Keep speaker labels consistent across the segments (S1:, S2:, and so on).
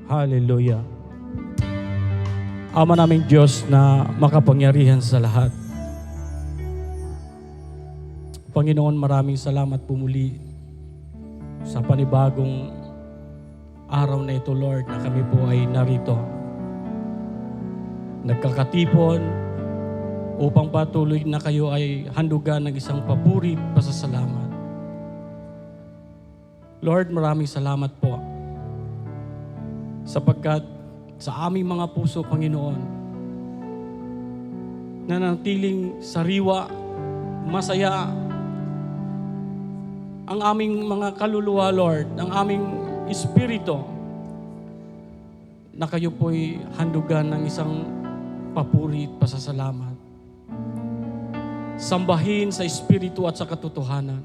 S1: Hallelujah. Ama naming Diyos na makapangyarihan sa lahat. Panginoon, maraming salamat po muli sa panibagong araw na ito, Lord, na kami po ay narito. Nagkakatipon upang patuloy na kayo ay handugan ng isang papuri, pasasalamat. Lord, maraming salamat po sapagkat sa aming mga puso, Panginoon, nanatiling sariwa, masaya ang aming mga kaluluwa, Lord, ang aming espiritu, na kayo po'y handugan ng isang papuri at pasasalamat. Sambahin sa espiritu at sa katotohanan.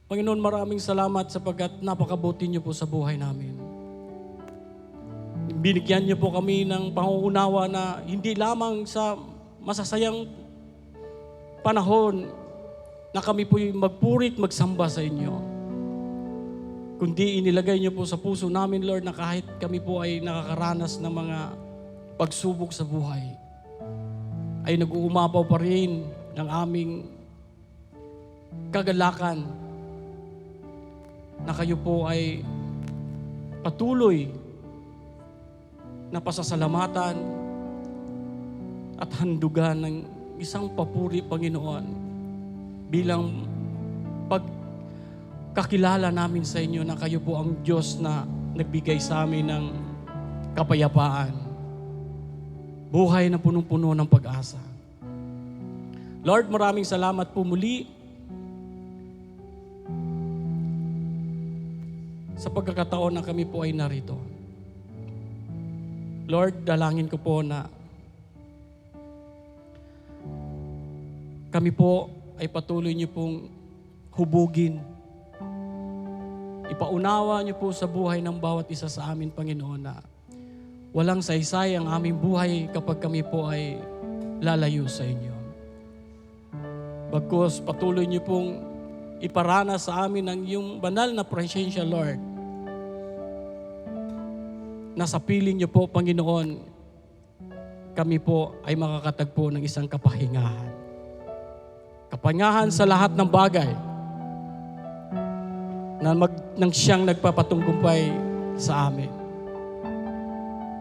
S1: Panginoon, maraming salamat sapagkat napakabuti niyo po sa buhay namin. Binigyan niyo po kami ng panguunawa na hindi lamang sa masasayang panahon na kami po'y magpurit, magsamba sa inyo, kundi inilagay niyo po sa puso namin, Lord, na kahit kami po ay nakakaranas ng mga pagsubok sa buhay, ay nag-uumapaw pa rin ng aming kagalakan na kayo po ay patuloy na pasasalamatan at handugan ng isang papuri, Panginoon, bilang pagkakilala namin sa inyo na kayo po ang Diyos na nagbigay sa amin ng kapayapaan. Buhay na punong-puno ng pag-asa. Lord, maraming salamat po muli sa pagkakataon na kami po ay narito. Lord, dalangin ko po na kami po ay patuloy niyo pong hubugin. Ipaunawa niyo po sa buhay ng bawat isa sa amin, Panginoon, na walang saysay ang aming buhay kapag kami po ay lalayo sa inyo. Bagkus patuloy niyo pong iparana sa amin ang iyong banal na presensya, Lord. Nasa piling niyo po, Panginoon, kami po ay makakatagpo ng isang kapahingahan. Kapahingahan sa lahat ng bagay na nang siyang nagpapatungkumpay sa amin.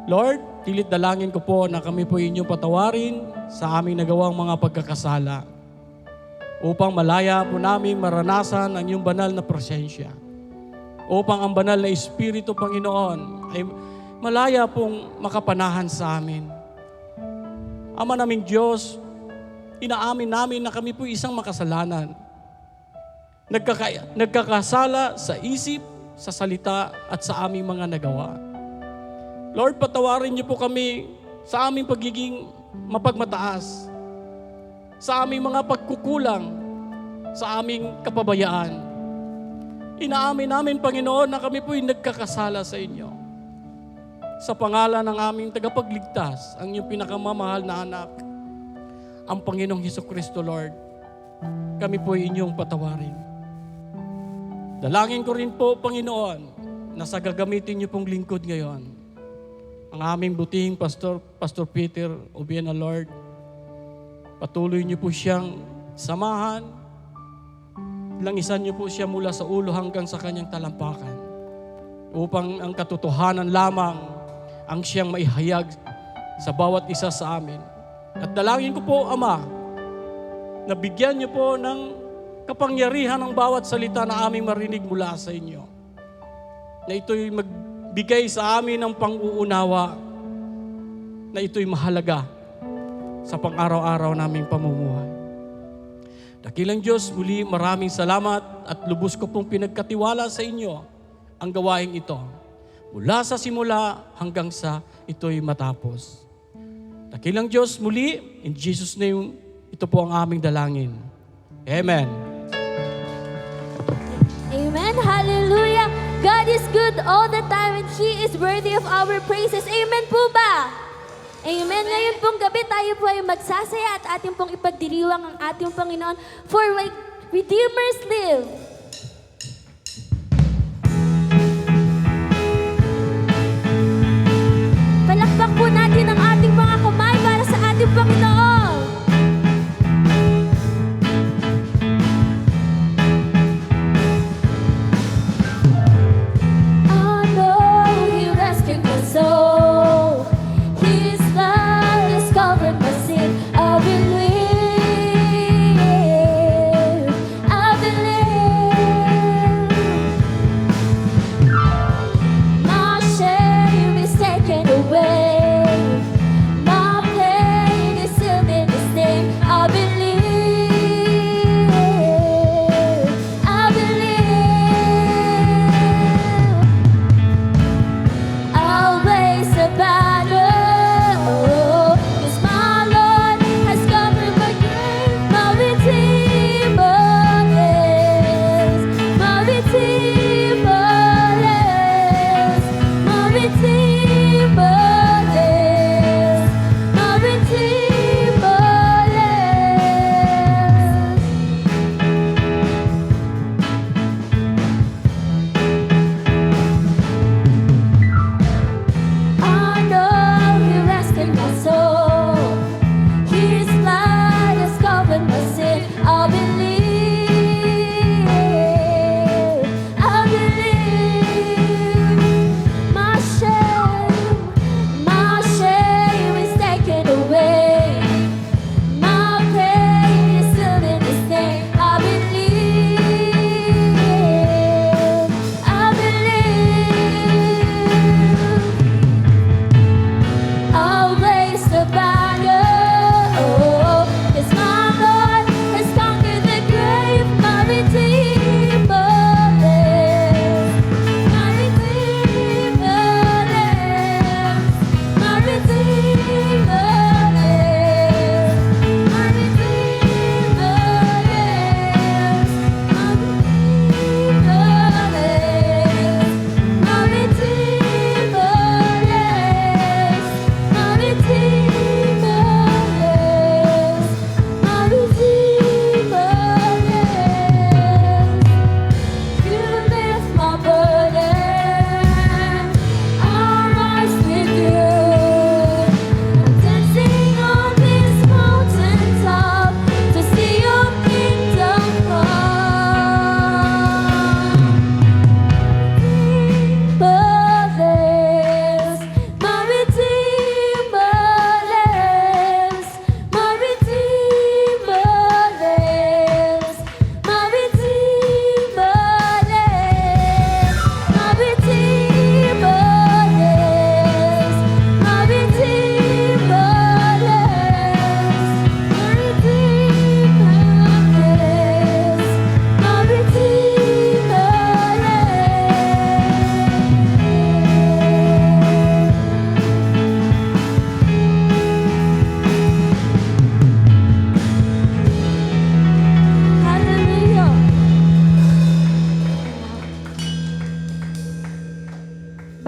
S1: Lord, pilit dalangin ko po na kami po inyong patawarin sa aming nagawang mga pagkakasala upang malaya po namin maranasan ang iyong banal na presensya. Upang ang banal na Espiritu, Panginoon, ay malaya pong makapanahan sa amin. Ama naming Diyos, inaamin namin na kami po isang makasalanan. Nagkakasala sa isip, sa salita, at sa aming mga nagawa. Lord, patawarin niyo po kami sa aming pagiging mapagmataas, sa aming mga pagkukulang, sa aming kapabayaan. Inaamin namin, Panginoon, na kami po'y nagkakasala sa inyo. Sa pangalan ng aming tagapagligtas, ang iyong pinakamamahal na anak, ang Panginoong Hesukristo, Lord, kami po'y inyong patawarin. Dalangin ko rin po, Panginoon, na sa gagamitin niyo pong lingkod ngayon, ang aming butihing Pastor Peter Obiena, Lord, patuloy niyo po siyang samahan, langisan niyo po siya mula sa ulo hanggang sa kanyang talampakan, upang ang katotohanan lamang ang siyang maihayag sa bawat isa sa amin. At dalangin ko po, Ama, na bigyan niyo po ng kapangyarihan ng bawat salita na aming marinig mula sa inyo, na ito'y magbigay sa amin ng pang-uunawa, na ito'y mahalaga sa pang-araw-araw naming pamumuhay. Dakilang Diyos, muli maraming salamat at lubos ko pong pinagkatiwala sa inyo ang gawaing ito, mula sa simula hanggang sa ito'y matapos. Dakilang Diyos, muli, in Jesus' name, ito po ang aming dalangin. Amen.
S2: Amen. Hallelujah. God is good all the time and He is worthy of our praises. Amen po ba? Amen. Ngayon pong gabi tayo po ay magsasaya at ating pong ipagdiriwang ang ating Panginoon. For Redeemers live.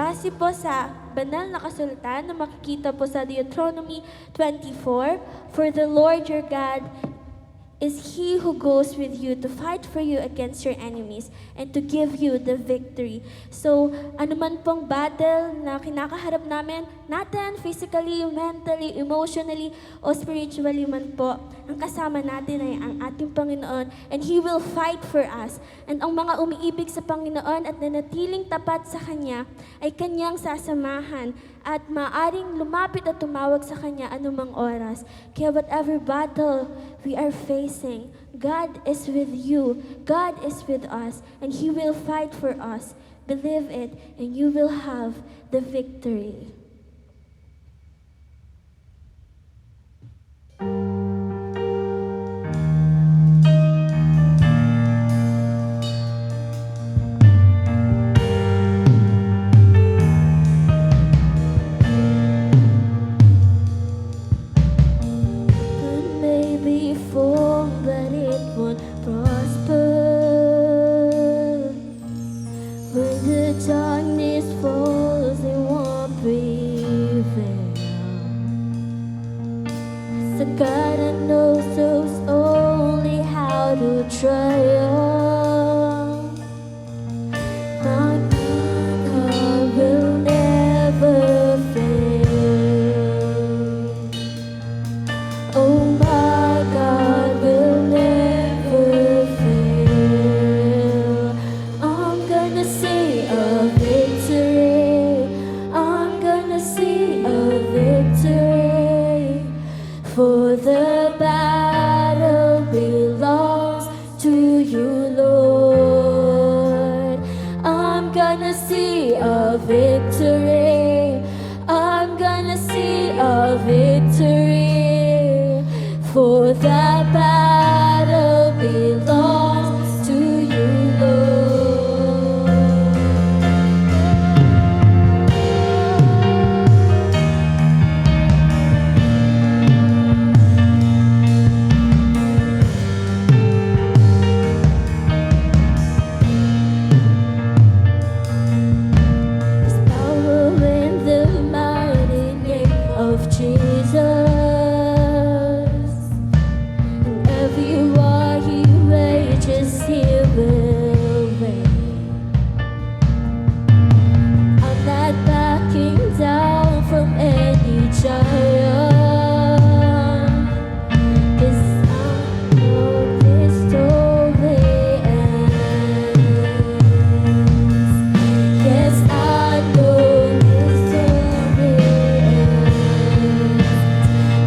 S2: Base po sa banal na kasulatan na makikita po sa Deuteronomy 24, "For the Lord your God is He who goes with you to fight for you against your enemies and to give you the victory." So, anuman pong battle na kinakaharap natin physically, mentally, emotionally, o spiritually man po, ang kasama natin ay ang ating Panginoon, and He will fight for us. And ang mga umiibig sa Panginoon at nanatiling tapat sa Kanya ay Kanyang sasamahan at maaring lumapit at tumawag sa Kanya anumang oras. Kaya whatever battle we are facing, God is with you. God is with us, and He will fight for us. Believe it, and you will have the victory. But it won't prosper. When the darkness falls, it won't prevail. So God knows only how to triumph. My God will never fail. Oh my God will never fail. I'm gonna see a victory. I'm gonna see a victory. For the battle belongs to you, Lord. I'm gonna see a victory. I'm gonna see a victory. For the battle belongs to you, Lord. There's power in the mighty name of Jesus. Every war He wages, He will reign. I'm not backing down from any giant, 'cause I know this story ends. Yes, I know this story ends.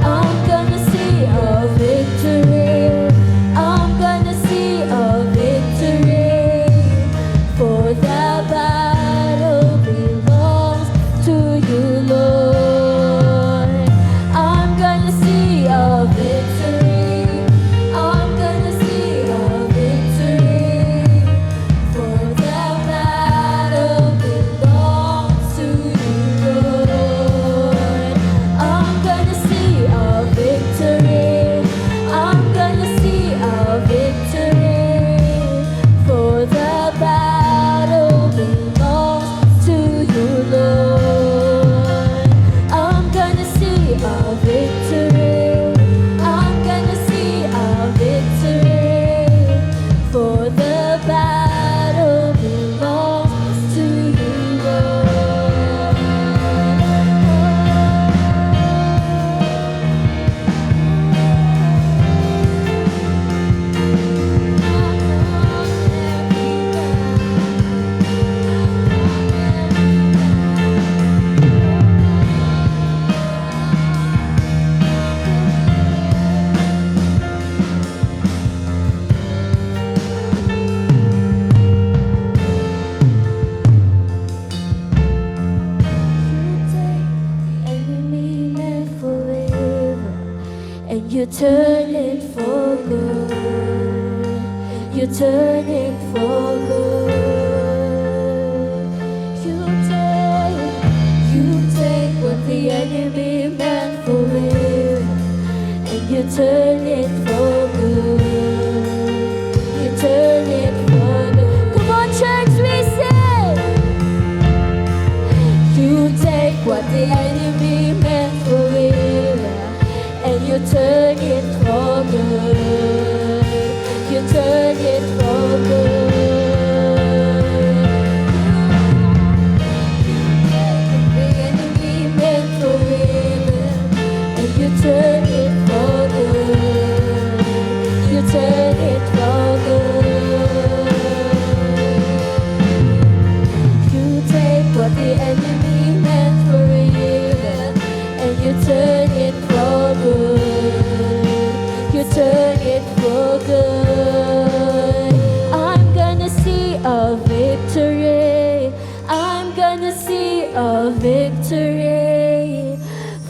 S2: I'm gonna see a victory. I'm gonna see a victory. For the battle belongs to you, Lord. I'm gonna see a victory. I'm gonna see a victory. For the battle belongs to you, Lord. I'm gonna see a victory. I'm gonna see a victory. For the battle belongs to you, Lord. I'm gonna see a victory. I'm gonna see a victory. For the battle belongs to you, Lord. You turn it for good. You turn it for good. You take what the enemy meant for evil, and you turn it for good. You turn it for good. Come on, church, we sing. what the enemy meant for evil, and you turn it for good. You turn it for good. I'm gonna see a victory. I'm gonna see a victory.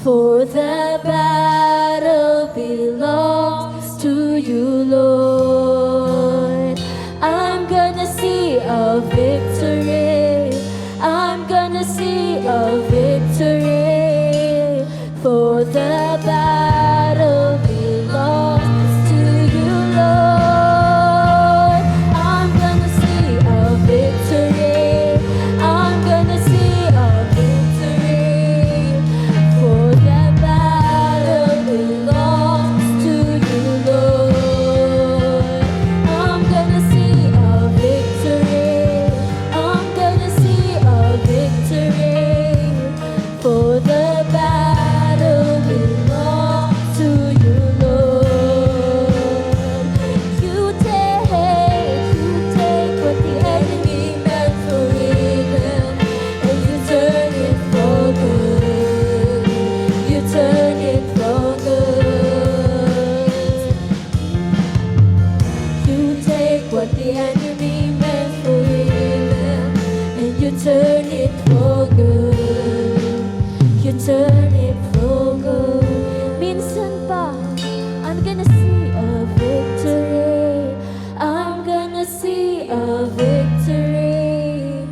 S2: For the battle belongs to you, Lord. I'm gonna see a victory. I'm gonna see a victory. For the battle belongs to you, Lord. I'm gonna see a victory. I'm gonna see a victory. For the battle belongs to you, Lord. I'm gonna see a victory. I'm gonna see a victory. For the battle belongs to you, Lord. You take what the enemy meant for evil, and you turn it for good. You turn it for good. You take what the enemy meant for evil, and you turn it for good. You turn it for good. Minsan pa, I'm gonna see a victory. I'm gonna see a victory.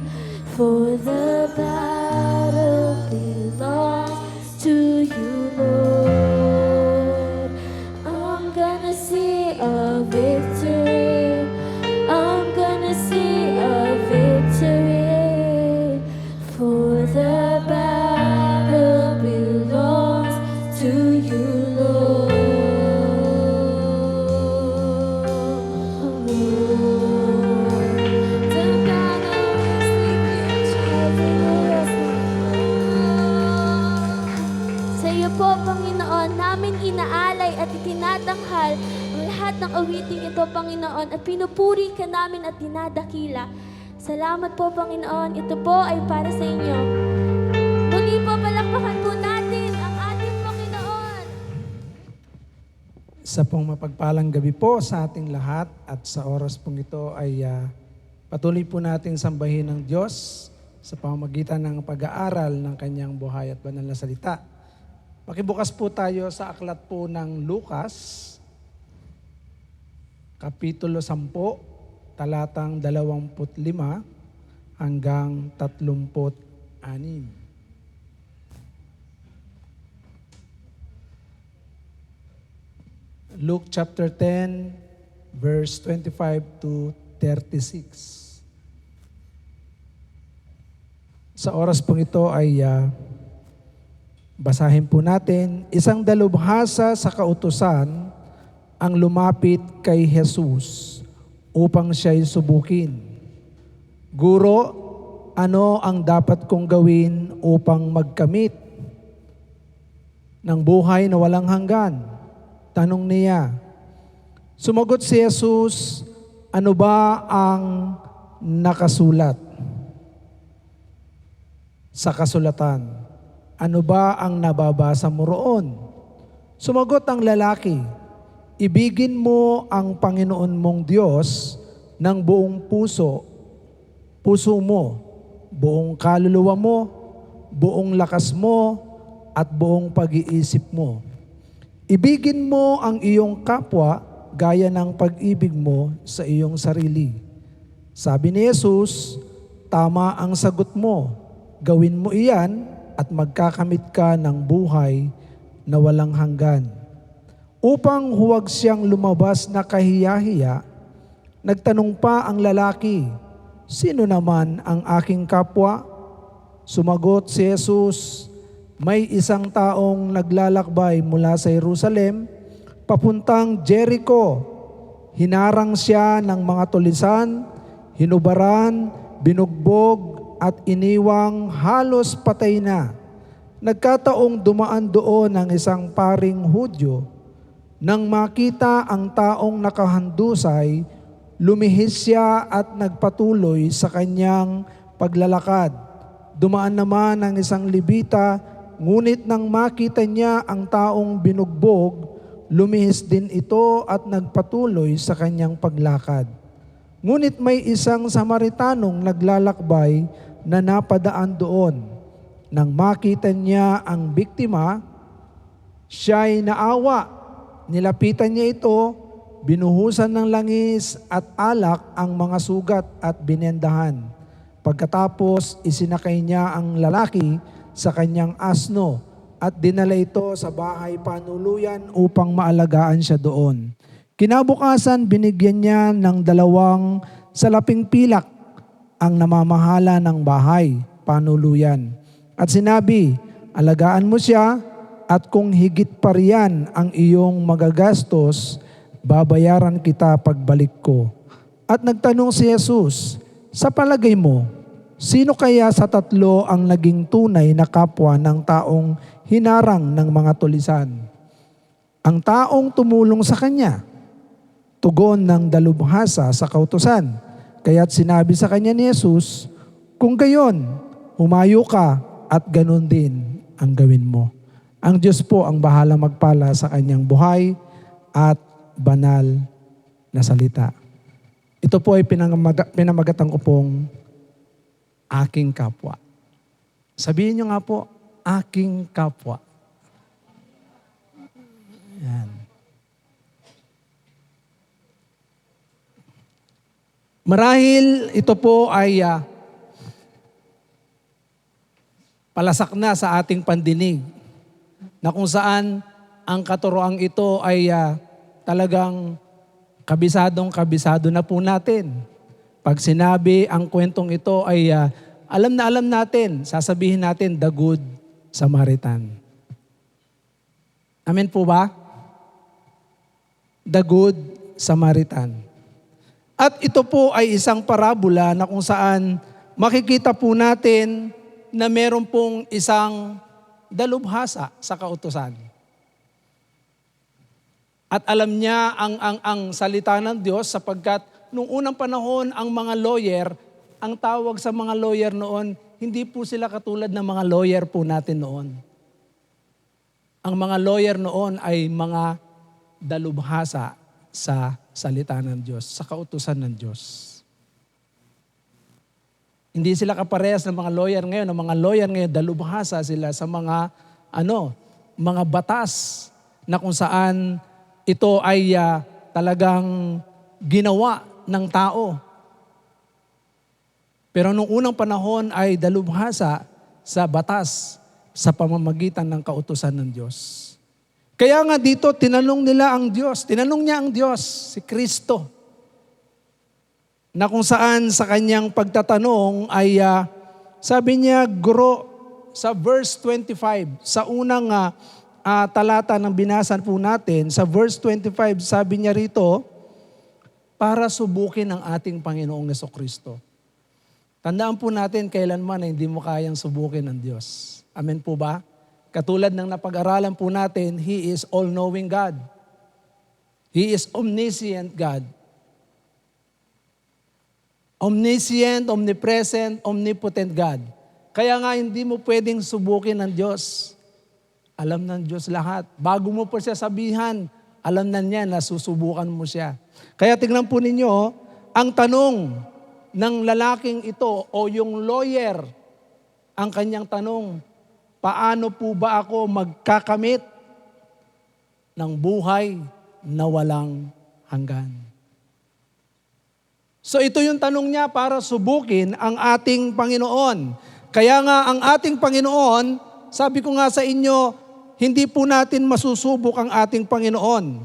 S2: For the battle belongs to you, Lord. I'm gonna see a victory. I'm gonna see a victory. For the battle belongs to you, Lord. The battle is sa iyo po, Panginoon, namin inaalay at itinatanghal ang lahat ng awiting ito, Panginoon, at pinupuri ka namin at dinadakila. Salamat po, Panginoon. Ito po ay para sa inyo. Muli po, palakpakan po natin ang ating Panginoon.
S3: Sa pong mapagpalang gabi po sa ating lahat at sa oras pong ito ay patuloy po natin sambahin ng Diyos sa pamamagitan ng pag-aaral ng Kanyang buhay at banal na salita. Pakibukas po tayo sa aklat po ng Lucas, Kapitulo 10, talatang 25 hanggang 36. Luke chapter 10, verse 25 to 36. Sa oras pong ito ay basahin po natin. Isang dalubhasa sa kautusan ang lumapit kay Jesus upang siya'y subukin. Guro, ano ang dapat kong gawin upang magkamit ng buhay na walang hanggan? Tanong niya. Sumagot si Jesus, ano ba ang nakasulat sa kasulatan? Ano ba ang nababasa mo roon? Sumagot ang lalaki, ibigin mo ang Panginoon mong Diyos ng buong puso mo, buong kaluluwa mo, buong lakas mo, at buong pag-iisip mo. Ibigin mo ang iyong kapwa gaya ng pag-ibig mo sa iyong sarili. Sabi ni Jesus, tama ang sagot mo. Gawin mo iyan at magkakamit ka ng buhay na walang hanggan. Upang huwag siyang lumabas na kahiya-hiya, nagtanong pa ang lalaki, sino naman ang aking kapwa? Sumagot si Jesus, may isang taong naglalakbay mula sa Jerusalem papuntang Jericho. Hinarang siya ng mga tulisan, hinubaran, binugbog at iniwang halos patay na. Nagkataong dumaan doon ang isang paring Hudyo. Nang makita ang taong nakahandusay, lumihis siya at nagpatuloy sa kanyang paglalakad. Dumaan naman ang isang Levita, ngunit nang makita niya ang taong binugbog, lumihis din ito at nagpatuloy sa kanyang paglakad. Ngunit may isang Samaritanong naglalakbay na napadaan doon. Nang makita niya ang biktima, siya'y naawa. Nilapitan niya ito, binuhusan ng langis at alak ang mga sugat at binendahan. Pagkatapos, isinakay niya ang lalaki sa kanyang asno at dinala ito sa bahay panuluyan upang maalagaan siya doon. Kinabukasan, binigyan niya ng 2 salaping pilak ang namamahala ng bahay panuluyan. At sinabi, alagaan mo siya at kung higit pa riyan ang iyong magagastos, babayaran kita pagbalik ko. At nagtanong si Jesus, sa palagay mo, sino kaya sa 3 ang naging tunay na kapwa ng taong hinarang ng mga tulisan? Ang taong tumulong sa kanya. Tugon ng dalubhasa sa kautusan. Kaya't sinabi sa kanya ni Jesus, kung gayon, humayo ka at ganun din ang gawin mo. Ang Diyos po ang bahala magpala sa kanyang buhay at banal na salita. Ito po ay pinamagatan ko pong aking kapwa. Sabihin niyo nga po, aking kapwa. Yan. Marahil ito po ay palasak na sa ating pandinig na kung saan ang katuroang ito ay talagang kabisado na po natin. Pag sinabi ang kwentong ito ay alam na alam natin, sasabihin natin, the Good Samaritan. Amen po ba? The Good Samaritan. At ito po ay isang parabola na kung saan makikita po natin na meron pong isang dalubhasa sa kautusan. At alam niya ang salita ng Diyos sapagkat nung unang panahon ang mga lawyer, ang tawag sa mga lawyer noon, hindi po sila katulad ng mga lawyer po natin noon. Ang mga lawyer noon ay mga dalubhasa sa salita ng Diyos, sa kautusan ng Diyos. Hindi sila kaparehas ng mga lawyer ngayon. Ang mga lawyer ngayon, dalubhasa sila sa mga mga batas na kung saan ito ay talagang ginawa ng tao. Pero nung unang panahon ay dalubhasa sa batas sa pamamagitan ng kautusan ng Diyos. Kaya nga dito, tinanong nila ang Diyos. Tinanong niya ang Diyos, si Kristo. Na kung saan sa kanyang pagtatanong ay sabi niya, Guro, sa verse 25, sa unang talata ng binasan po natin, sa verse 25, sabi niya rito, para subukin ang ating Panginoong Jesucristo. Tandaan po natin kailanman na hindi mo kayang subukin ng Diyos. Amen po ba? Katulad ng napag-aralan po natin, He is all-knowing God. He is omniscient God. Omniscient, omnipresent, omnipotent God. Kaya nga hindi mo pwedeng subukin ng Diyos. Alam ng Diyos lahat. Bago mo po siya sabihan, alam na niya na susubukan mo siya. Kaya tingnan po ninyo, ang tanong ng lalaking ito o yung lawyer, ang kanyang tanong, paano po ba ako magkakamit ng buhay na walang hanggan? So ito yung tanong niya para subukin ang ating Panginoon. Kaya nga ang ating Panginoon, sabi ko nga sa inyo, hindi po natin masusubok ang ating Panginoon.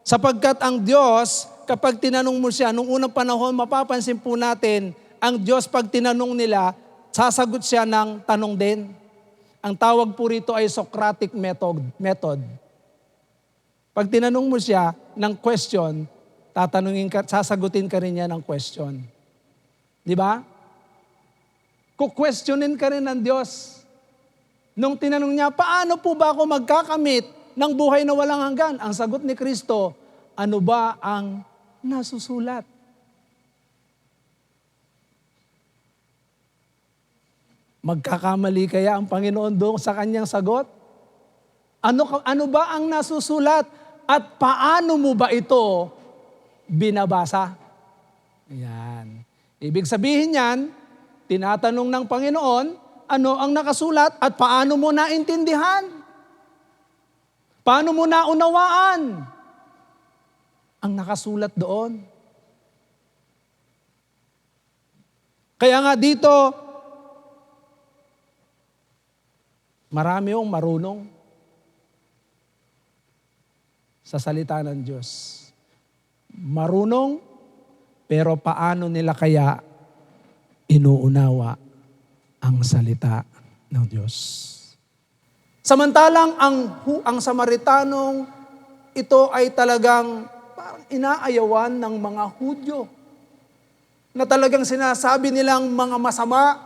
S3: Sapagkat ang Diyos, kapag tinanong mo siya, nung unang panahon, mapapansin po natin, ang Diyos pag tinanong nila, sasagot siya ng tanong din. Ang tawag po rito ay Socratic method. Pag tinanong mo siya ng question, sasagutin ka rin niya ng question. Di ba? Kukwestiyonin ka rin ng Diyos. Nung tinanong niya, paano po ba ako magkakamit ng buhay na walang hanggan? Ang sagot ni Kristo, ano ba ang nasusulat? Magkakamali kaya ang Panginoon doon sa kanyang sagot? Ano ba ang nasusulat at paano mo ba ito binabasa? Ayan. Ibig sabihin yan, tinatanong ng Panginoon, ano ang nakasulat at paano mo naintindihan? Paano mo naunawaan ang nakasulat doon? Kaya nga dito, marami yung marunong sa salita ng Diyos. Marunong, pero paano nila kaya inuunawa ang salita ng Diyos? Samantalang ang Samaritanong ito ay talagang parang inaayawan ng mga Hudyo na talagang sinasabi nilang mga masama.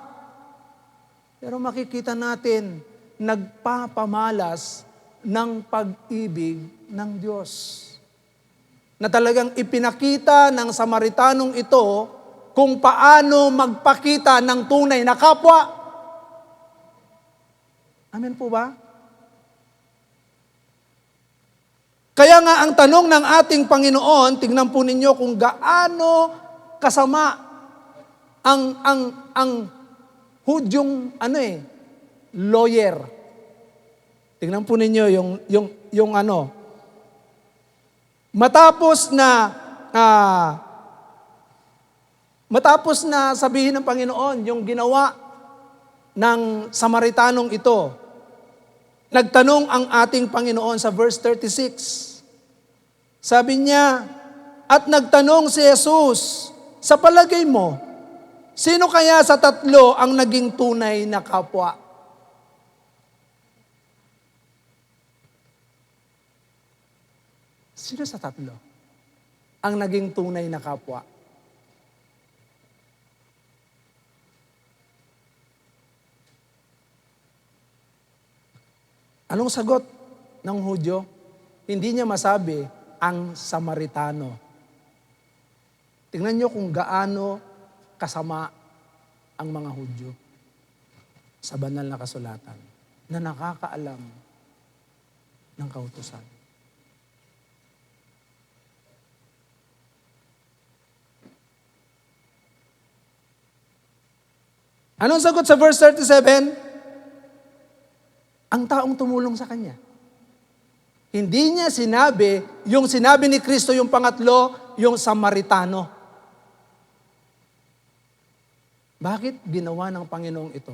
S3: Pero makikita natin, nagpapamalas ng pag-ibig ng Diyos. Na talagang ipinakita ng Samaritanong ito kung paano magpakita ng tunay na kapwa. Amen po ba? Kaya nga ang tanong ng ating Panginoon, tingnan po ninyo kung gaano kasama ang Hudyong lawyer. Tingnan po ninyo yung matapos na sabihin ng Panginoon yung ginawa ng Samaritanong ito. Nagtanong ang ating Panginoon sa verse 36. Sabi niya, at nagtanong si Jesus, sa palagay mo, sino kaya sa tatlo ang naging tunay na kapwa? Sino sa tatlo ang naging tunay na kapwa? Anong sagot ng Hudyo? Hindi niya masabi, ang Samaritano. Tingnan niyo kung gaano kasama ang mga Hudyo sa banal na kasulatan na nakakaalam ng kautusan. Anong sagot sa verse 37? Ang taong tumulong sa kanya. Hindi niya sinabi, yung sinabi ni Kristo yung pangatlo, yung Samaritano. Bakit ginawa ng Panginoong ito?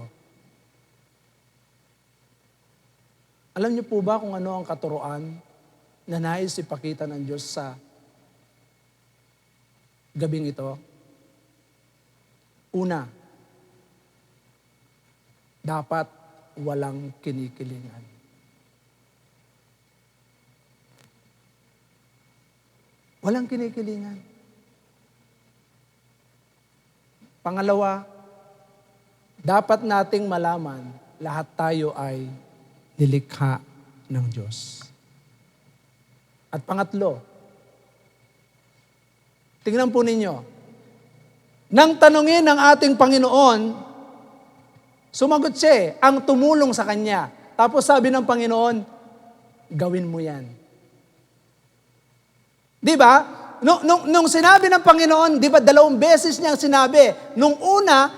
S3: Alam niyo po ba kung ano ang katuruan na nais ipakita ng Diyos sa gabing ito? Una, dapat walang kinikilingan. Walang kinikilingan. Pangalawa, dapat nating malaman, lahat tayo ay nilikha ng Diyos. At pangatlo, tingnan po ninyo, nang tanungin ng ating Panginoon, sumagot siya, ang tumulong sa Kanya. Tapos sabi ng Panginoon, gawin mo yan. Di ba? Nung sinabi ng Panginoon, di ba 2 beses niyang sinabi. Nung una,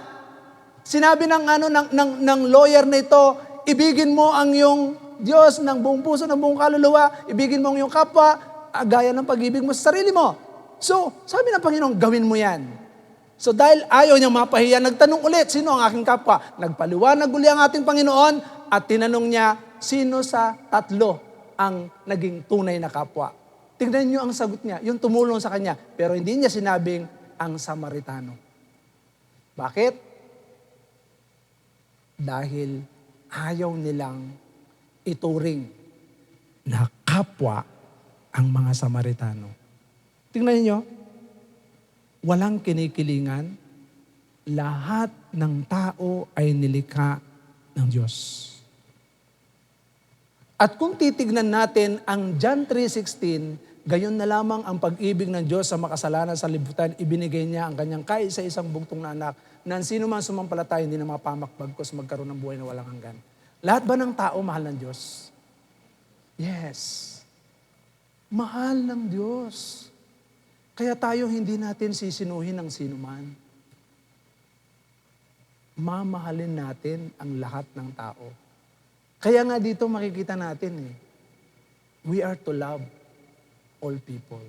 S3: sinabi ng lawyer na ito, ibigin mo ang iyong Diyos ng buong puso, ng buong kaluluwa, ibigin mo ang iyong kapwa, gaya ng pag-ibig mo sa sarili mo. So, sabi ng Panginoon, gawin mo yan. So dahil ayaw niyang mapahiya, nagtanong ulit, sino ang aking kapwa? Nagpaliwanag uli ang ating Panginoon at tinanong niya, sino sa tatlo ang naging tunay na kapwa? Tingnan niyo ang sagot niya, yung tumulong sa kanya, pero hindi niya sinabing ang Samaritano. Bakit? Dahil ayaw nilang ituring na kapwa ang mga Samaritano. Tingnan niyo, walang kinikilingan, lahat ng tao ay nilikha ng Diyos. At kung titignan natin ang John 3:16, gayon na lamang ang pag-ibig ng Diyos sa makasalanan sa libutan, ibinigay niya ang kanyang kaisa-isang bugtong na anak na sino man sumampalataya hindi na mapamakbagkos magkaroon ng buhay na walang hanggan. Lahat ba ng tao mahal ng Diyos? Yes. Mahal ng Diyos. Kaya tayo hindi natin sisinuhin ng sino man. Mamahalin natin ang lahat ng tao. Kaya nga dito makikita natin we are to love all people.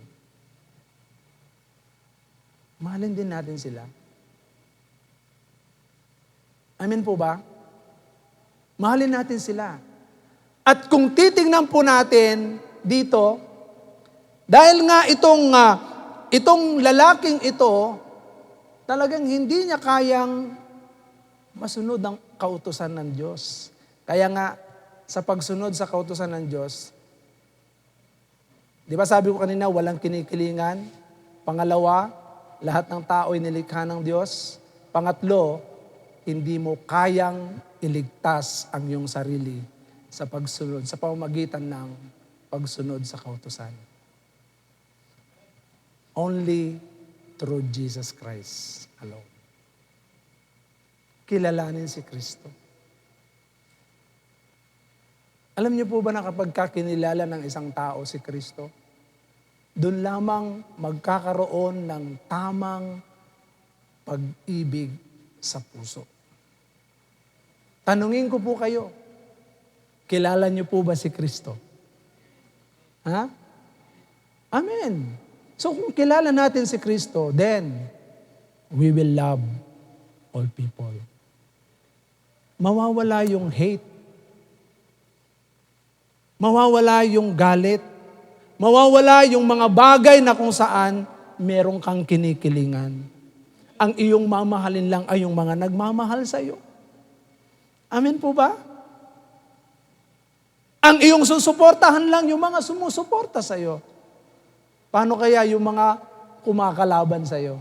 S3: Mahalin din natin sila. Amen po ba? Mahalin natin sila. At kung titingnan po natin dito, dahil nga itong lalaking ito, talagang hindi niya kayang masunod ang kautusan ng Diyos. Kaya nga, sa pagsunod sa kautusan ng Diyos, di ba sabi ko kanina, walang kinikilingan. Pangalawa, lahat ng tao ay nilikha ng Diyos. Pangatlo, hindi mo kayang iligtas ang iyong sarili sa pagsunod, sa pamamagitan ng pagsunod sa kautusan. Only through Jesus Christ alone. Kilalanin si Kristo. Alam niyo po ba na kapag kakinilala ng isang tao si Kristo, doon lamang magkakaroon ng tamang pag-ibig sa puso. Tanungin ko po kayo, kilala niyo po ba si Kristo? Ha? Amen. So kung kilala natin si Kristo, then we will love all people. Mawawala yung hate. Mawawala yung galit. Mawawala yung mga bagay na kung saan meron kang kinikilingan. Ang iyong mamahalin lang ay yung mga nagmamahal sa iyo. Amen po ba? Ang iyong susuportahan lang yung mga sumusuporta sa iyo. Paano kaya yung mga kumakalaban sa iyo?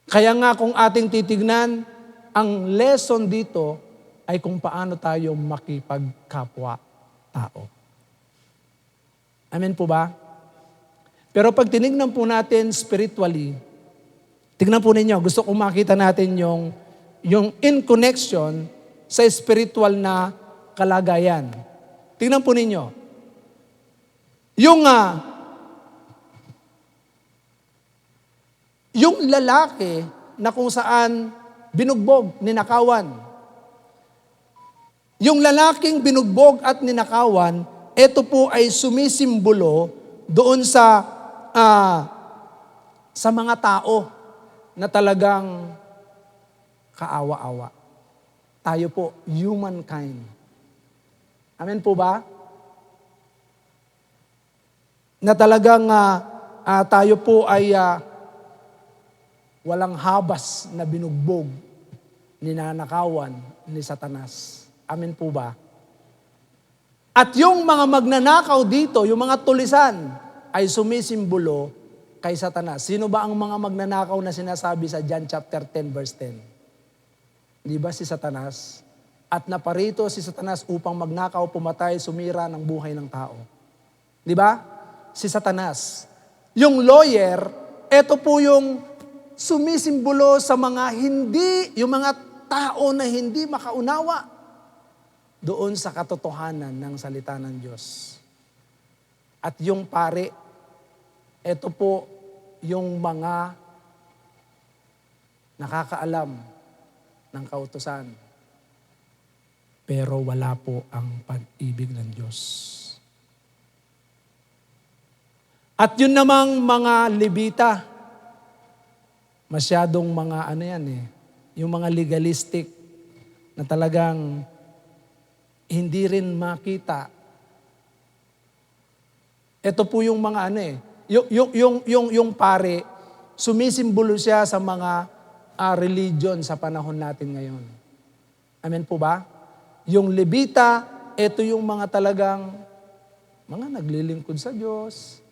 S3: Kaya nga kung ating titignan, ang lesson dito ay kung paano tayo makipagkapwa-tao. Amen po ba? Pero pag tinignan po natin spiritually, tignan po ninyo, gusto kong makita natin yung in connection sa spiritual na kalagayan. Tignan po ninyo. Yung lalaki na kung saan binugbog, ninakawan. Yung lalaking binugbog at ninakawan, ito po ay sumisimbolo doon sa mga tao na talagang kaawa-awa. Tayo po, humankind. Amen po ba? Na talagang tayo po ay walang habas na binugbog, ninanakawan ni Satanas. Amen po ba? At yung mga magnanakaw dito, yung mga tulisan, ay sumisimbolo kay Satanas. Sino ba ang mga magnanakaw na sinasabi sa John chapter 10 verse 10? Di ba si Satanas? At naparito si Satanas upang magnakaw, pumatay, sumira ng buhay ng tao. Di ba? Si Satanas. Yung lawyer, ito po yung sumisimbolo sa mga yung mga tao na hindi makaunawa doon sa katotohanan ng salita ng Diyos. At yung pare, ito po yung mga nakakaalam ng kautusan. Pero wala po ang pag-ibig ng Diyos. At yun namang mga Levita, masyadong mga yung mga legalistic na talagang hindi rin makita. Ito po yung mga yung pare, sumisimbolo siya sa mga religion sa panahon natin ngayon. Amen po ba? Yung Levita, ito yung mga talagang mga naglilingkod sa Diyos,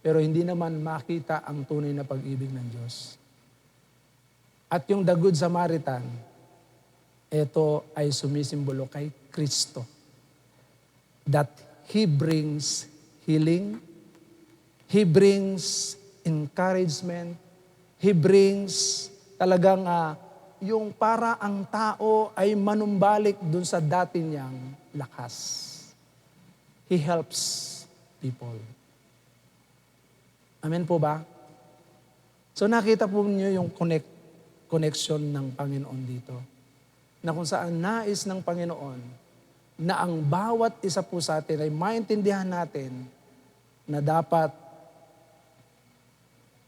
S3: pero hindi naman makita ang tunay na pag-ibig ng Diyos. At yung The Good Samaritan, ito ay sumisimbolo kay Kristo. That He brings healing, He brings encouragement. He brings talagang yung para ang tao ay manumbalik dun sa dati niyang lakas. He helps people. Amen po ba? So nakita po niyo yung connection ng Panginoon dito. Na kung saan nais ng Panginoon na ang bawat isa po sa atin ay maintindihan natin na dapat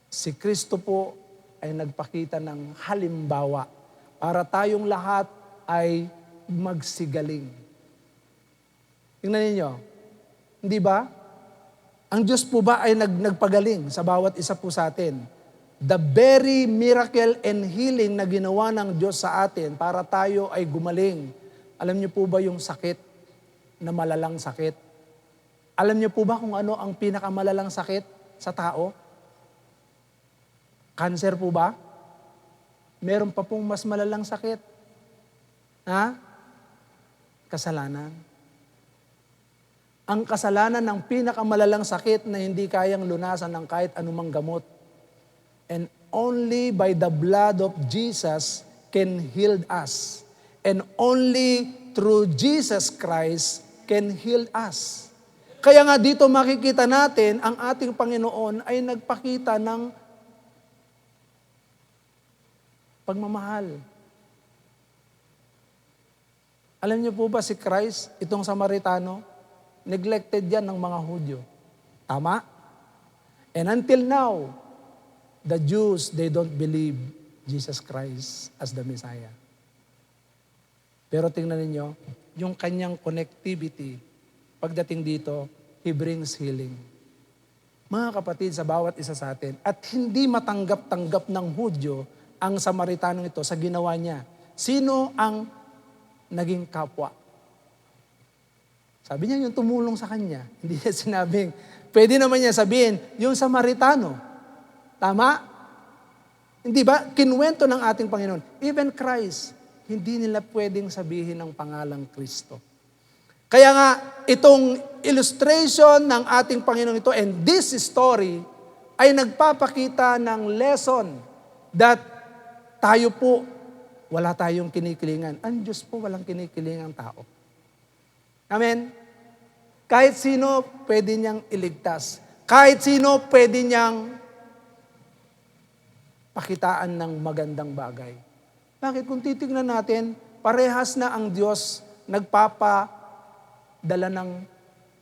S3: si Kristo po ay nagpakita ng halimbawa para tayong lahat ay magsigaling. Tingnan ninyo, hindi ba? Ang Diyos po ba ay nagpagaling sa bawat isa po sa atin? The very miracle and healing na ginawa ng Diyos sa atin para tayo ay gumaling. Alam niyo po ba yung sakit na malalang sakit? Alam niyo po ba kung ano ang pinakamalalang sakit sa tao? Cancer po ba? Meron pa pong mas malalang sakit. Ha? Kasalanan. Ang kasalanan ng pinakamalalang sakit na hindi kayang lunasan ng kahit anumang gamot. And only by the blood of Jesus can heal us. And only through Jesus Christ can heal us. Kaya nga dito makikita natin ang ating Panginoon ay nagpakita ng pagmamahal. Alam niyo po ba si Christ, itong Samaritano, neglected yan ng mga Hudyo. Tama? And until now, the Jews, they don't believe Jesus Christ as the Messiah. Pero tingnan ninyo, yung kanyang connectivity, pagdating dito, He brings healing. Mga kapatid, sa bawat isa sa atin, at hindi matanggap-tanggap ng Hudyo ang Samaritanong ito sa ginawa niya. Sino ang naging kapwa? Sabi niya yung tumulong sa kanya. Hindi niya sinabing, pwede naman niya sabihin, yung Samaritano. Tama? Hindi ba? Kinwento ng ating Panginoon. Even Christ, hindi nila pwedeng sabihin ang pangalang Kristo. Kaya nga, itong illustration ng ating Panginoon ito and this story ay nagpapakita ng lesson that tayo po, wala tayong kinikilingan. Ang Diyos po walang kinikilingang tao. Amen? Kahit sino pwede niyang iligtas. Kahit sino pwede niyang pakitaan ng magandang bagay. Bakit? Kung titignan natin, parehas na ang Diyos nagpapadala ng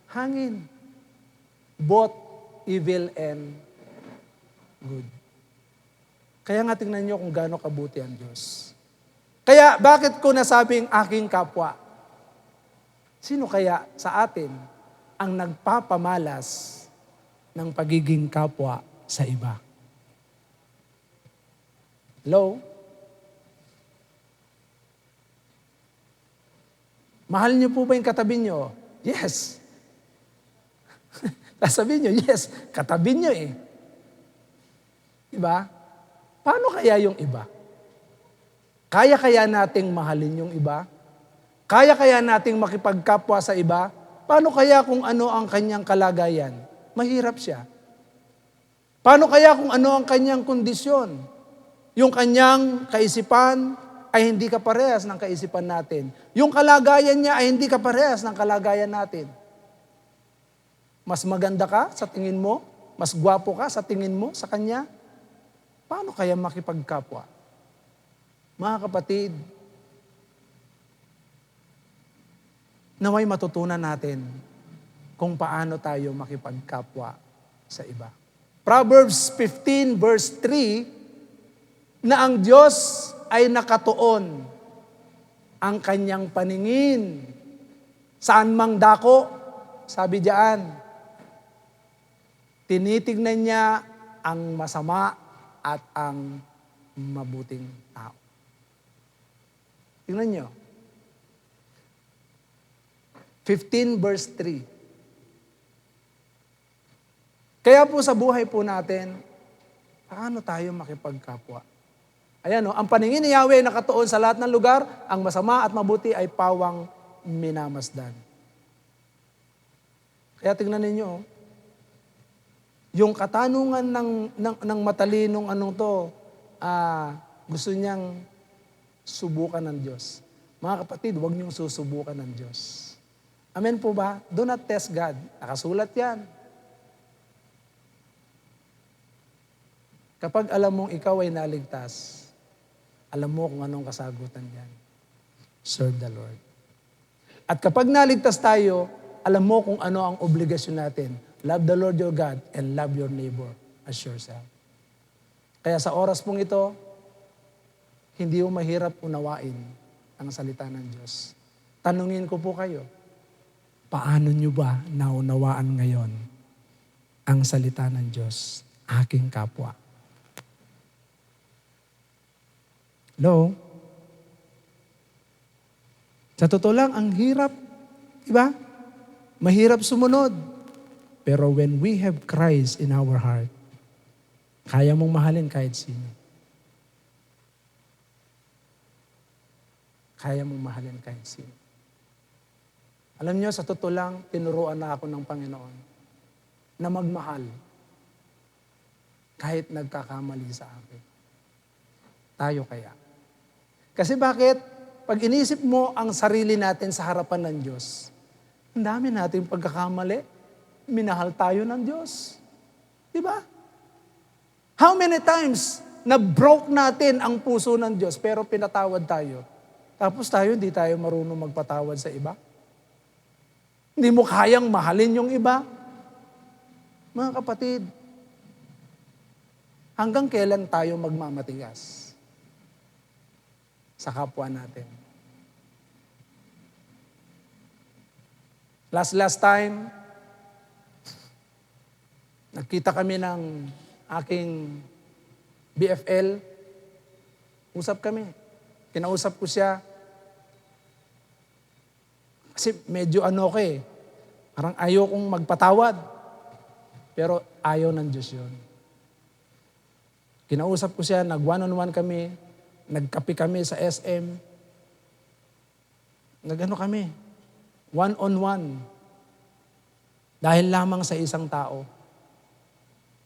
S3: hangin. Both evil and good. Kaya nga tingnan niyo kung gaano kabuti ang Diyos. Kaya bakit ko nasabing aking kapwa? Sino kaya sa atin ang nagpapamalas ng pagiging kapwa sa iba? Hello? Mahal niyo po ba yung katabi niyo? Yes. Sasabihin niyo, yes, katabi niyo eh. Diba? Paano kaya yung iba? Kaya nating mahalin yung iba? Kaya nating makipagkapwa sa iba? Paano kaya kung ano ang kanyang kalagayan? Mahirap siya. Paano kaya kung ano ang kanyang kondisyon? Yung kanyang kaisipan ay hindi kaparehas ng kaisipan natin. Yung kalagayan niya ay hindi kaparehas ng kalagayan natin. Mas maganda ka sa tingin mo? Mas gwapo ka sa tingin mo sa kanya? Paano kaya makipagkapwa? Mga kapatid, naway matutunan natin kung paano tayo makipagkapwa sa iba. Proverbs 15 verse 3, na ang Diyos ay nakatuon ang kanyang paningin. Saan mang dako, sabi diyan, tinitignan niya ang masama at ang mabuting tao. Tingnan niyo. 15 verse 3. Kaya po sa buhay po natin, paano tayo makipagkapwa? Ayan ang paningin ni Yahweh nakatuon sa lahat ng lugar, ang masama at mabuti ay pawang minamasdan. Kaya tingnan ninyo, Yung katanungan ng matalinong gusto niyang subukan ng Diyos. Mga kapatid, huwag niyong susubukan ng Diyos. Amen po ba? Do not test God. Nakasulat yan. Kapag alam mong ikaw ay naligtas, alam mo kung anong kasagutan yan. Serve the Lord. At kapag naligtas tayo, alam mo kung ano ang obligasyon natin. Love the Lord your God and love your neighbor as yourself. Kaya sa oras pong ito, hindi mo mahirap unawain ang salita ng Diyos. Tanungin ko po kayo, paano nyo ba naunawaan ngayon ang salita ng Diyos, aking kapwa? Hello? Sa totoo lang, ang hirap, diba? Mahirap sumunod. Pero when we have Christ in our heart, kaya mong mahalin kahit sino. Kaya mong mahalin kahit sino. Alam niyo, sa totoo lang, tinuruan na ako ng Panginoon na magmahal kahit nagkakamali sa akin. Tayo kaya. Kasi bakit? Pag inisip mo ang sarili natin sa harapan ng Diyos, ang dami nating pagkakamali. Minahal tayo ng Diyos. Diba? How many times na-broke natin ang puso ng Diyos pero pinatawad tayo? Tapos tayo, hindi tayo marunong magpatawad sa iba? Hindi mo kayang mahalin yung iba? Mga kapatid, hanggang kailan tayo magmamatigas sa kapwa natin? Last time, nagkita kami ng aking BFL. Usap kami. Kinausap ko siya. Kasi medyo parang ayaw kong magpatawad. Pero ayaw ng Diyos yun. Kinausap ko siya, nag-one-on-one kami, nagkape kami sa SM. Kami, one-on-one. Dahil lamang sa isang tao.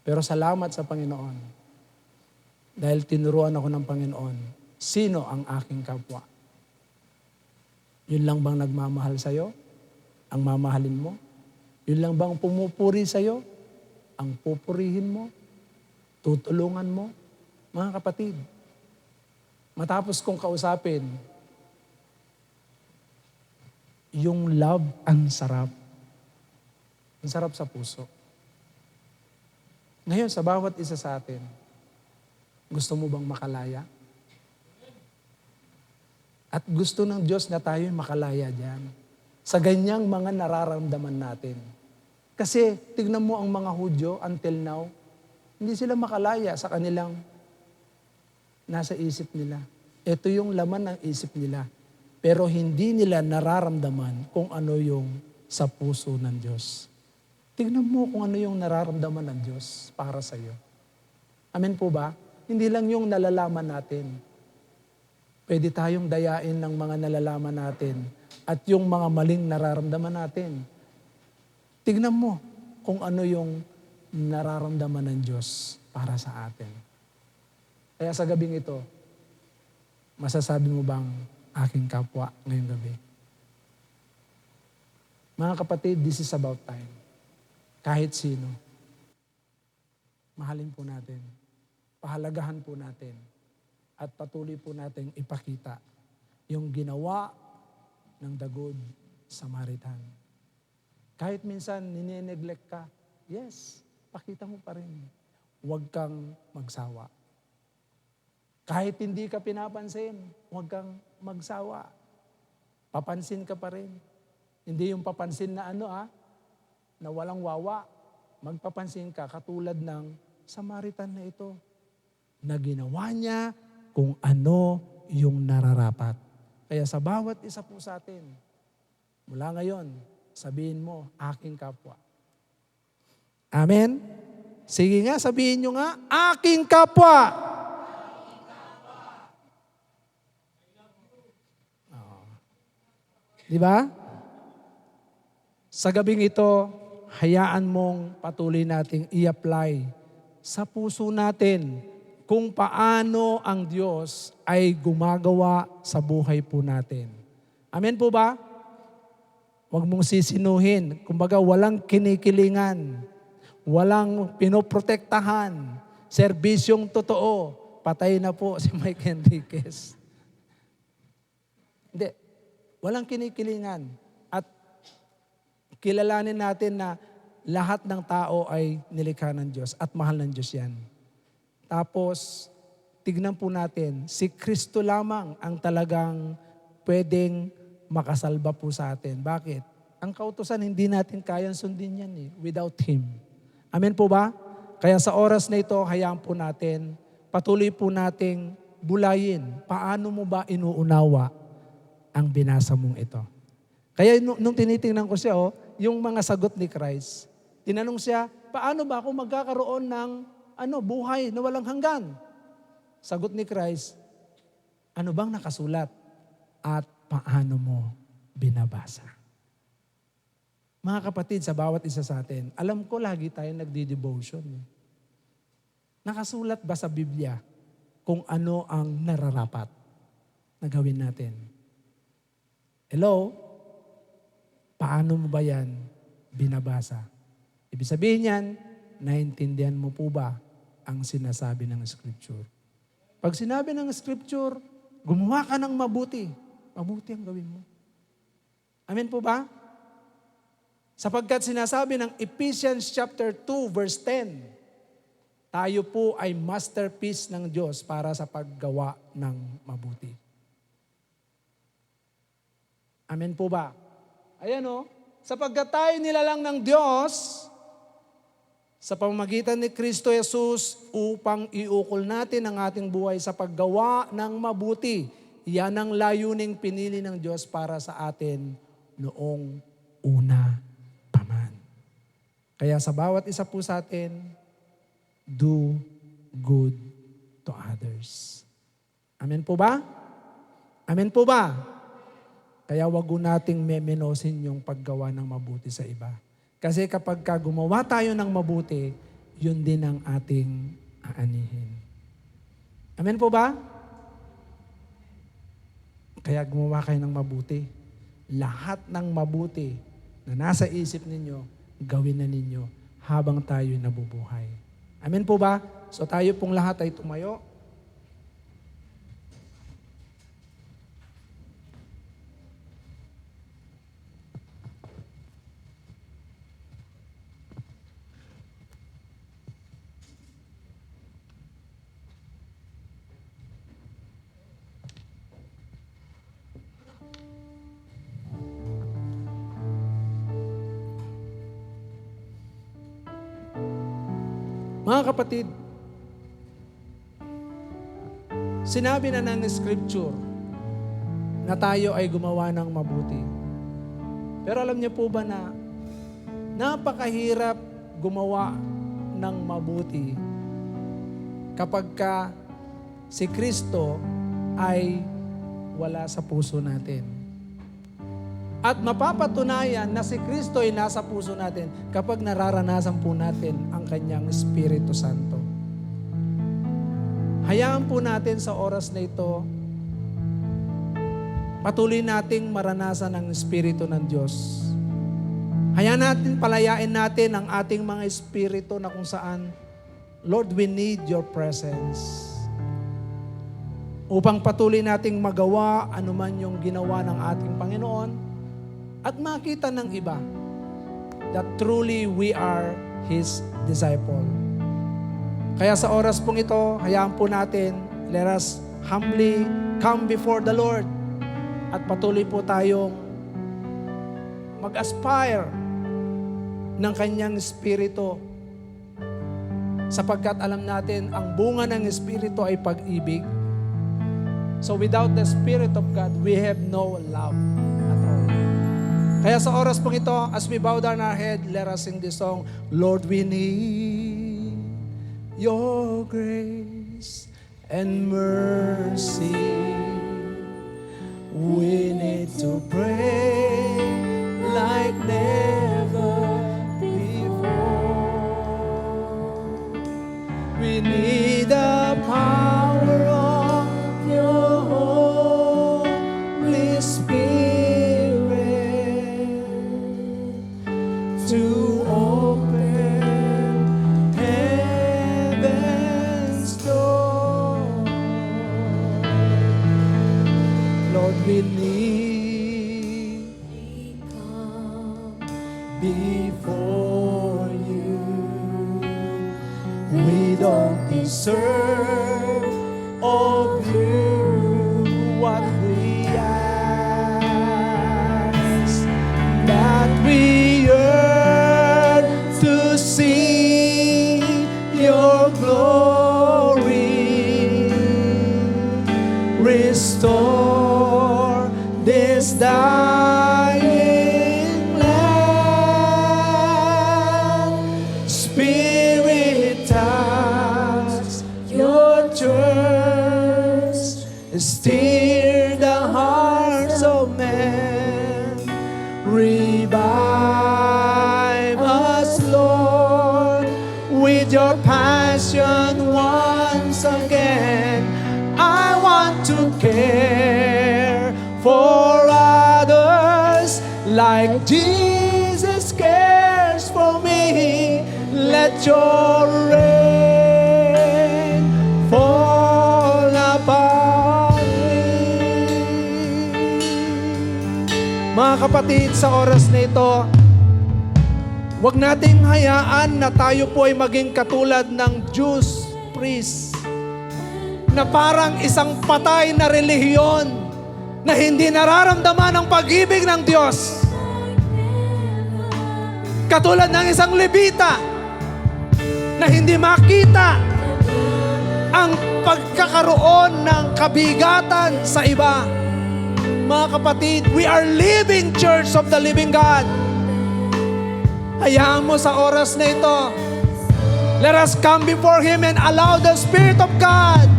S3: Pero salamat sa Panginoon. Dahil tinuruan ako ng Panginoon, sino ang aking kapwa? Yun lang bang nagmamahal sa'yo? Ang mamahalin mo? Yun lang bang pumupuri sa'yo? Ang pupurihin mo? Tutulungan mo? Mga kapatid, matapos kong kausapin, yung love, ang sarap. Ang sarap sa puso. Ngayon, sa bawat isa sa atin, gusto mo bang makalaya? At gusto ng Diyos na tayo makalaya diyan. Sa ganyang mga nararamdaman natin. Kasi, tignan mo ang mga Hudyo until now, hindi sila makalaya sa kanilang nasa isip nila. Ito yung laman ng isip nila. Pero hindi nila nararamdaman kung ano yung sa puso ng Diyos. Tignan mo kung ano yung nararamdaman ng Diyos para sa iyo. Amen po ba? Hindi lang yung nalalaman natin. Pwede tayong dayain ng mga nalalaman natin at yung mga maling nararamdaman natin. Tignan mo kung ano yung nararamdaman ng Diyos para sa atin. Kaya sa gabing ito, masasabi mo bang aking kapwa ngayong gabi? Mga kapatid, this is about time. Kahit sino, mahalin po natin, pahalagahan po natin, at patuloy po natin ipakita yung ginawa ng the Good Samaritan. Kahit minsan ninineglect ka, yes, pakita mo pa rin. Huwag kang magsawa. Kahit hindi ka pinapansin, huwag kang magsawa. Papansin ka pa rin. Hindi yung papansin na na walang wawa. Magpapansin ka katulad ng Samaritan na ito, na ginawa niya kung ano yung nararapat. Kaya sa bawat isa po sa atin, mula ngayon, sabihin mo, aking kapwa. Amen? Sige nga, sabihin nyo nga, aking kapwa. Di ba? Sa gabing ito, hayaan mong patuloy nating i-apply sa puso natin kung paano ang Diyos ay gumagawa sa buhay po natin. Amen po ba? Huwag mong sisinuhin. Kumbaga, walang kinikilingan, walang pinoprotektahan, serbisyong totoo. Patay na po si Mike Enriquez. Hindi. Walang kinikilingan. At kilalanin natin na lahat ng tao ay nilikha ng Diyos at mahal ng Diyos yan. Tapos, tignan po natin, si Kristo lamang ang talagang pwedeng makasalba po sa atin. Bakit? Ang kautusan, hindi natin kayang sundin yan without Him. Amen po ba? Kaya sa oras na ito, hayaan po natin, patuloy po nating bulayin. Paano mo ba inuunawa ang binasa mong ito? Kaya nung tinitingnan ko siya, yung mga sagot ni Christ, tinanong siya, paano ba ako magkakaroon ng buhay na walang hanggan? Sagot ni Christ, ano bang nakasulat? At paano mo binabasa? Mga kapatid, sa bawat isa sa atin, alam ko lagi tayo nagdi-devotion. Nakasulat ba sa Biblia kung ano ang nararapat na gawin natin? Hello? Paano mo ba yan binabasa? Ibig sabihin yan, naintindihan mo po ba ang sinasabi ng Scripture? Pag sinabi ng Scripture, gumawa ka ng mabuti. Mabuti ang gawin mo. Amen po ba? Sapagkat sinasabi ng Ephesians chapter 2 verse 10, tayo po ay masterpiece ng Diyos para sa paggawa ng mabuti. Amen po ba? Ayan sapagkat tayo nilalang ng Diyos sa pamamagitan ni Kristo Jesus upang iukol natin ang ating buhay sa paggawa ng mabuti. Yan ang layuning pinili ng Diyos para sa atin noong una pa man. Kaya sa bawat isa po sa atin, do good to others. Amen po ba? Amen po ba? Kaya wag nating memenosin yung paggawa ng mabuti sa iba. Kasi kapag gumawa tayo ng mabuti, yun din ang ating aanihin. Amen po ba? Kaya gumawa kayo ng mabuti. Lahat ng mabuti na nasa isip ninyo, gawin na ninyo habang tayo nabubuhay. Amen po ba? So tayo pong lahat ay tumayo. Mga kapatid, sinabi na ng Scripture na tayo ay gumawa ng mabuti. Pero alam niyo po ba na napakahirap gumawa ng mabuti kapag si Kristo ay wala sa puso natin. At mapapatunayan na si Kristo ay nasa puso natin kapag nararanasan po natin ang Kanyang Espiritu Santo. Hayaan po natin sa oras na ito, patuloy nating maranasan ang Espiritu ng Diyos. Hayaan natin, palayain natin ang ating mga espiritu na kung saan, Lord, we need your presence. Upang patuloy nating magawa anuman yung ginawa ng ating Panginoon, at makita ng iba that truly we are His disciple. Kaya sa oras pong ito, hayaan po natin, let us humbly come before the Lord at patuloy po tayong mag-aspire ng Kanyang Espiritu sapagkat alam natin ang bunga ng Espiritu ay pag-ibig. So without the Spirit of God, we have no love at all. Kaya sa oras pong ito, as we bow down our head, let us sing this song, Lord, we need your grace and mercy. We need to pray like never before. believe before you. We don't deserve of you what we ask, but we yearn to see your glory. Restore this dying land. Spirit, touch your church, stir the hearts of men. Revive us, Lord, with your passion once again. I want to care for others like Jesus cares for me. Let your rain fall upon me. Mga kapatid, sa oras na ito, huwag nating hayaan na tayo po ay maging katulad ng Jews priest na parang isang patay na relihiyon na hindi nararamdaman ang pag-ibig ng Diyos. Katulad ng isang Levita na hindi makita ang pagkakaroon ng kabigatan sa iba. Mga kapatid, we are living church of the living God. Hayaan mo sa oras na ito, let us come before Him and allow the Spirit of God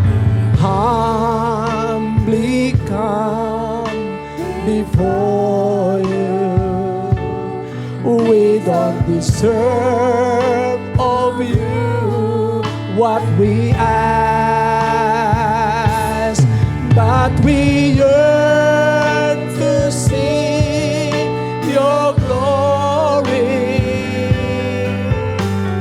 S3: humbly come before you. We don't deserve of you what we ask, but we yearn to see your glory.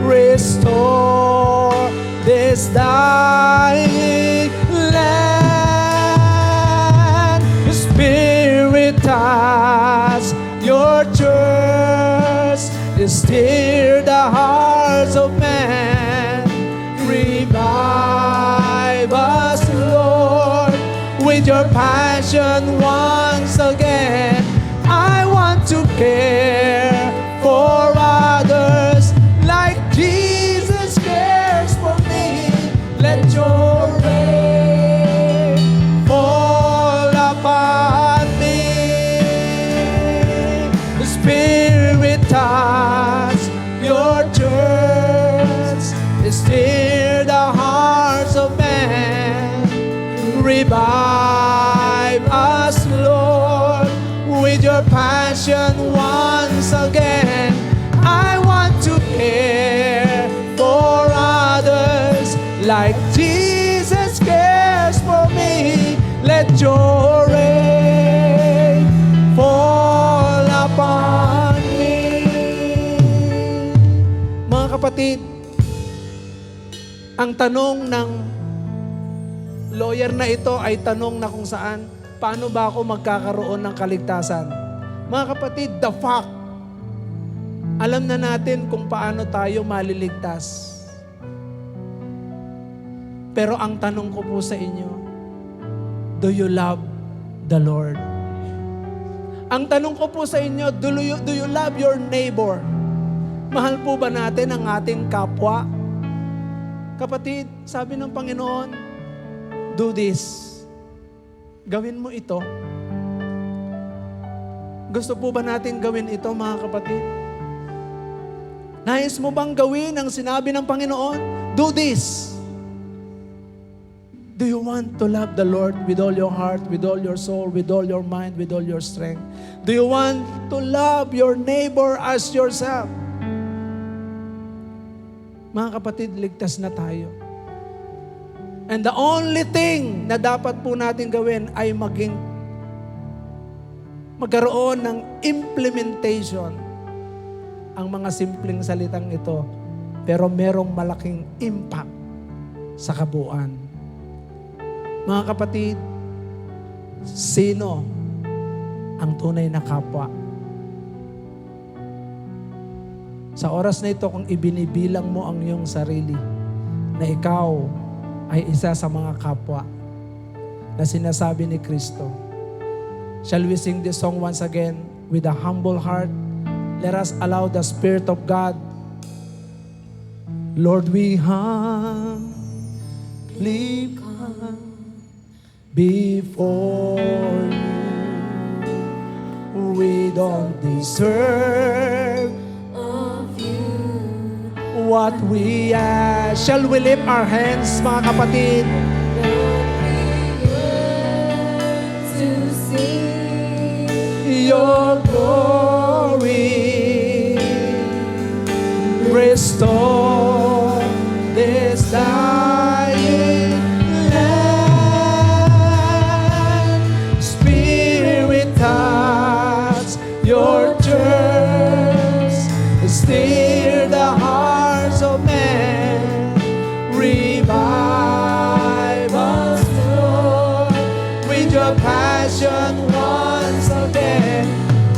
S3: Restore this dying land. Spirit, touch your church, stir the hearts of men. Revive us, Lord, with your passion once again. I want to care for others like Jesus cares for me. Let your rain fall upon me. Spirit, touch your church, stir the hearts of men. Revive us, Lord, with your passion once again. I want to care for others like Jesus cares for me. Let your rain fall upon me. Mga kapatid, ang tanong ng lawyer na ito ay tanong na kung saan, paano ba ako magkakaroon ng kaligtasan? Mga kapatid, the fact, alam na natin kung paano tayo maliligtas. Pero ang tanong ko po sa inyo, do you love the Lord? Ang tanong ko po sa inyo, do you love your neighbor? Mahal po ba natin ang ating kapwa? Kapatid, sabi ng Panginoon, do this. Gawin mo ito. Gusto po ba natin gawin ito, mga kapatid? Nais mo bang gawin ang sinabi ng Panginoon? Do this. Do you want to love the Lord with all your heart, with all your soul, with all your mind, with all your strength? Do you want to love your neighbor as yourself? Mga kapatid, ligtas na tayo. And the only thing na dapat po natin gawin ay magkaroon ng implementation. Ang mga simpleng salitang ito, pero merong malaking impact sa kabuuan. Mga kapatid, sino ang tunay na kapwa. Sa oras na ito, kung ibinibilang mo ang iyong sarili na ikaw ay isa sa mga kapwa na sinasabi ni Kristo. Shall we sing this song once again with a humble heart? Let us allow the Spirit of God. Lord, we humbly come before you. We don't deserve what we ask. Shall we lift our hands, mga kapatid?
S2: To see
S3: Your glory, restore this dying land. Spirit, touch Your church, stir the hearts of men. Revive us, Lord, with Your passion once again.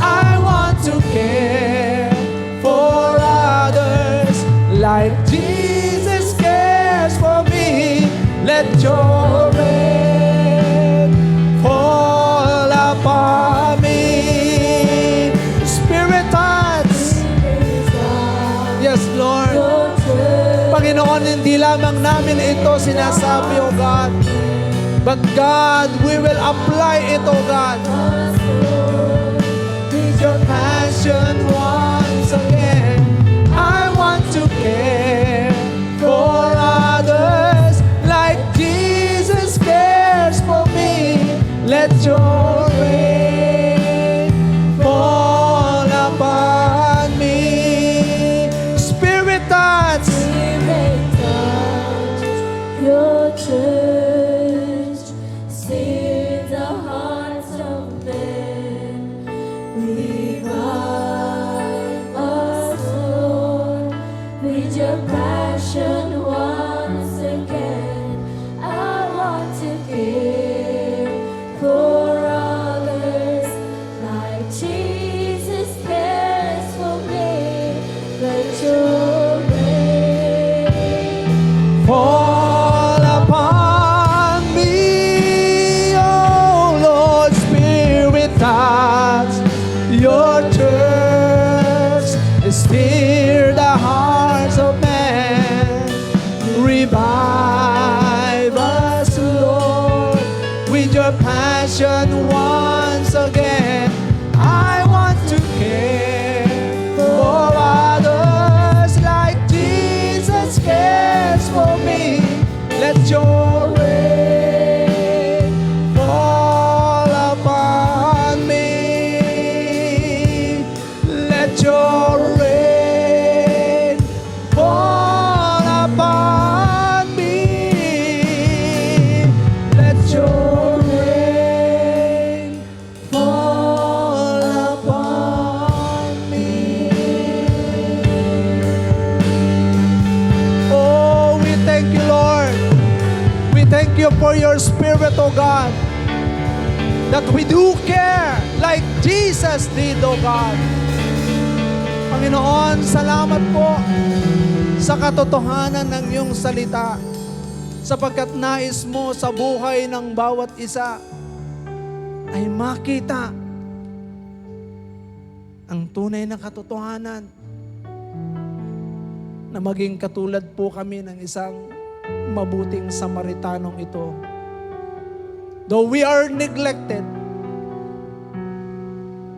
S3: I want to care for others like Jesus cares for me. Let Your rain fall upon me. Spirit touch. Yes, Lord. Panginoon, hindi lamang namin ito sinasabi, O God. But God, we will apply it, O God. With Your passion once again. I want to care for others like Jesus cares for me. Let Your rain fall upon me. Spirit touch.
S2: Your church, stir the hearts of men. Revive us, Lord, with Your passion once again. I want to care for others like Jesus cares for me. Let Your rain
S3: Fall upon me, oh Lord. Spirit touch Your church, stir the hearts of men. Revive us, Lord, with Your passion once again. I want to care for others like Jesus cares for me. Let Your rain fall upon me. Let Your rain fall upon me. Let Your rain fall upon me. Oh, we thank You, Lord. We thank You for Your Spirit, O God, that we do care like Jesus did, O God. Panginoon, salamat po sa katotohanan ng Iyong salita, sapagkat nais Mo sa buhay ng bawat isa ay makita ang tunay na katotohanan na maging katulad po kami ng isang mabuting Samaritanong ito. Though we are neglected,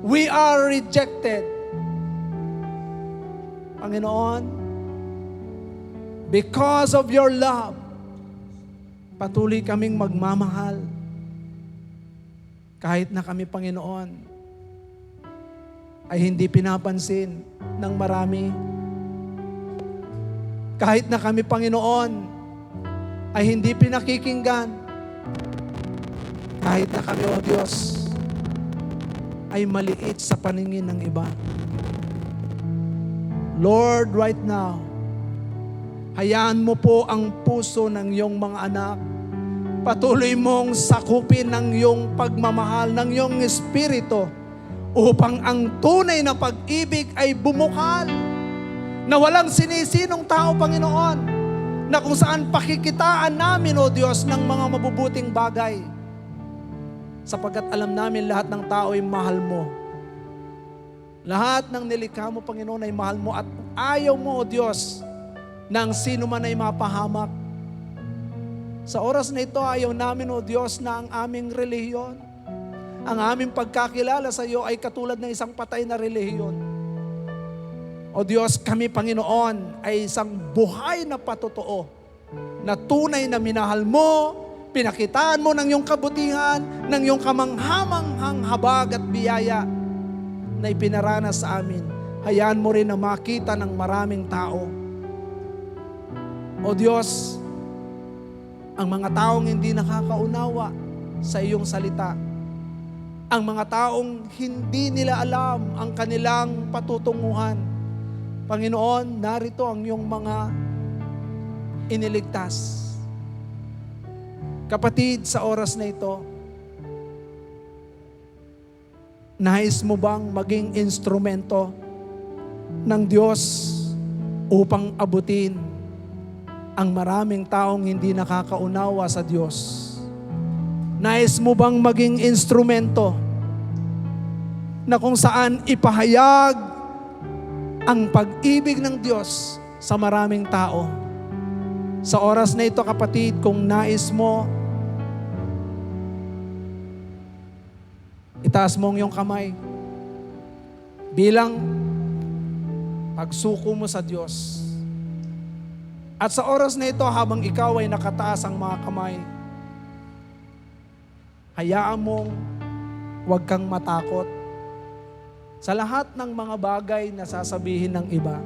S3: we are rejected, Panginoon, because of Your love, patuloy kaming magmamahal. Kahit na kami, Panginoon, ay hindi pinapansin ng marami. Kahit na kami, Panginoon, ay hindi pinakikinggan. Kahit na kami, O Diyos, ay maliit sa paningin ng iba. Lord, right now, hayaan Mo po ang puso ng Iyong mga anak. Patuloy Mong sakupin ng Iyong pagmamahal, ng Iyong Espiritu upang ang tunay na pag-ibig ay bumukal, na walang sinisinong tao, Panginoon, na kung saan pakikitaan namin, O Diyos, ng mga mabubuting bagay. Sapagkat alam namin lahat ng tao ay mahal mo. Lahat ng nilikha mo, Panginoon, ay mahal mo at ayaw mo, O Diyos, na ang sino man ay mapahamak. Sa oras na ito, ayaw namin, O Diyos, na ang aming relihiyon, ang aming pagkakilala sa iyo ay katulad ng isang patay na relihiyon. O Diyos, kami, Panginoon, ay isang buhay na patotoo, na tunay na minahal mo, pinakitaan mo ng iyong kabutihan, ng iyong kamanghamanghang habag at biyaya na ipinaranas sa amin. Hayaan mo rin na makita ng maraming tao. O Diyos, ang mga taong hindi nakakaunawa sa iyong salita, ang mga taong hindi nila alam ang kanilang patutunguhan, Panginoon, narito ang iyong mga iniligtas. Kapatid, sa oras na ito, nais mo bang maging instrumento ng Diyos upang abutin ang maraming taong hindi nakakaunawa sa Diyos? Nais mo bang maging instrumento na kung saan ipahayag ang pag-ibig ng Diyos sa maraming tao? Sa oras na ito, kapatid, kung nais mo, itaas mo ang iyong kamay bilang pagsuko mo sa Diyos. At sa oras na ito, habang ikaw ay nakataas ang mga kamay, hayaan mong huwag kang matakot sa lahat ng mga bagay na sasabihin ng iba.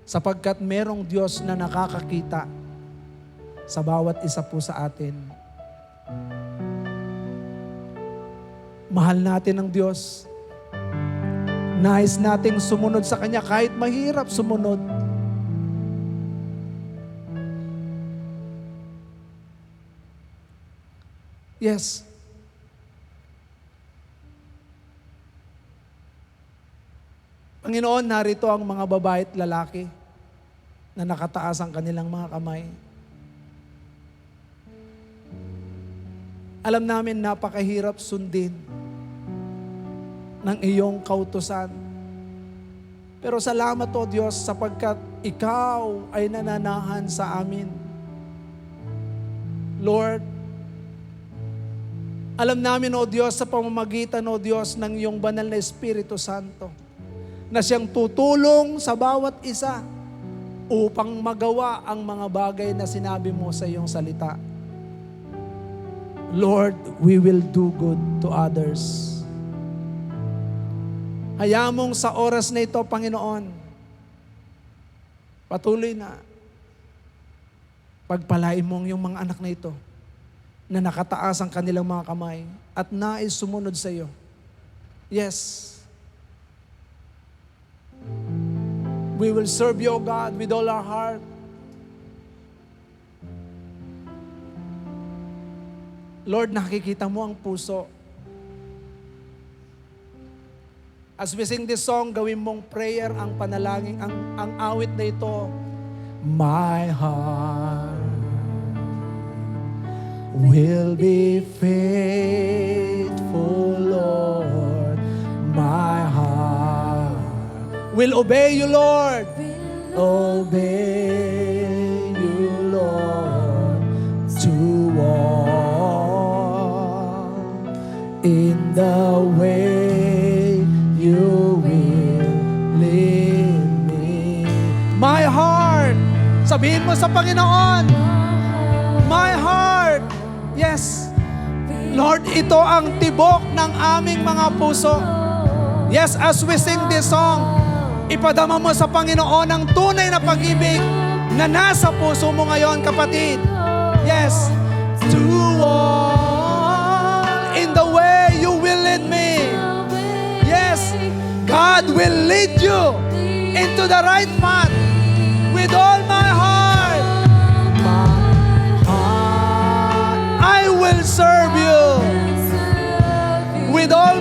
S3: Sapagkat merong Diyos na nakakakita sa bawat isa po sa atin. Mahal natin ang Diyos. Nais nating sumunod sa Kanya kahit mahirap sumunod. Yes. Panginoon, narito ang mga babae at lalaki na nakataas ang kanilang mga kamay. Alam namin napakahirap sundin ng iyong kautusan. Pero salamat, O Diyos, sapagkat ikaw ay nananahan sa amin. Lord, alam namin, O Diyos, sa pamamagitan, O Diyos, ng iyong banal na Espiritu Santo, na siyang tutulong sa bawat isa upang magawa ang mga bagay na sinabi mo sa iyong salita. Lord, we will do good to others. Hayaan mong sa oras na ito, Panginoon, patuloy na pagpalain mong yung mga anak na ito na nakataas ang kanilang mga kamay at nais sumunod sa iyo. Yes. We will serve you, O God, with all our heart. Lord, nakikita mo ang puso. As we sing this song, gawin mong prayer ang panalangin, ang awit na ito. My heart will be faithful, Lord. My heart will obey you, Lord. Obey you, Lord, to walk in the way you will lead me. My heart, sabihin mo sa Panginoon, my heart, yes, Lord, ito ang tibok ng aming mga puso. Yes, as we sing this song, ipadama mo sa Panginoon ang tunay na pag-ibig na nasa puso mo ngayon, kapatid. Yes, to walk in the way you will lead me. Yes, God will lead you into the right path with all my heart. I will serve you with all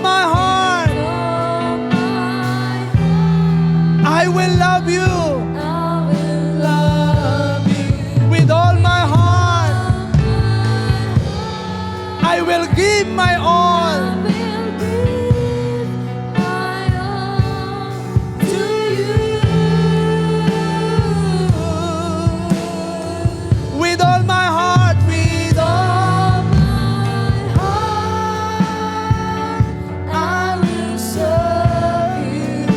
S3: I will love you
S2: I will love you.
S3: with all my heart. I will give my
S2: I
S3: all
S2: will give my all to you.
S3: with all my heart, with all.
S2: All my heart, I will serve you.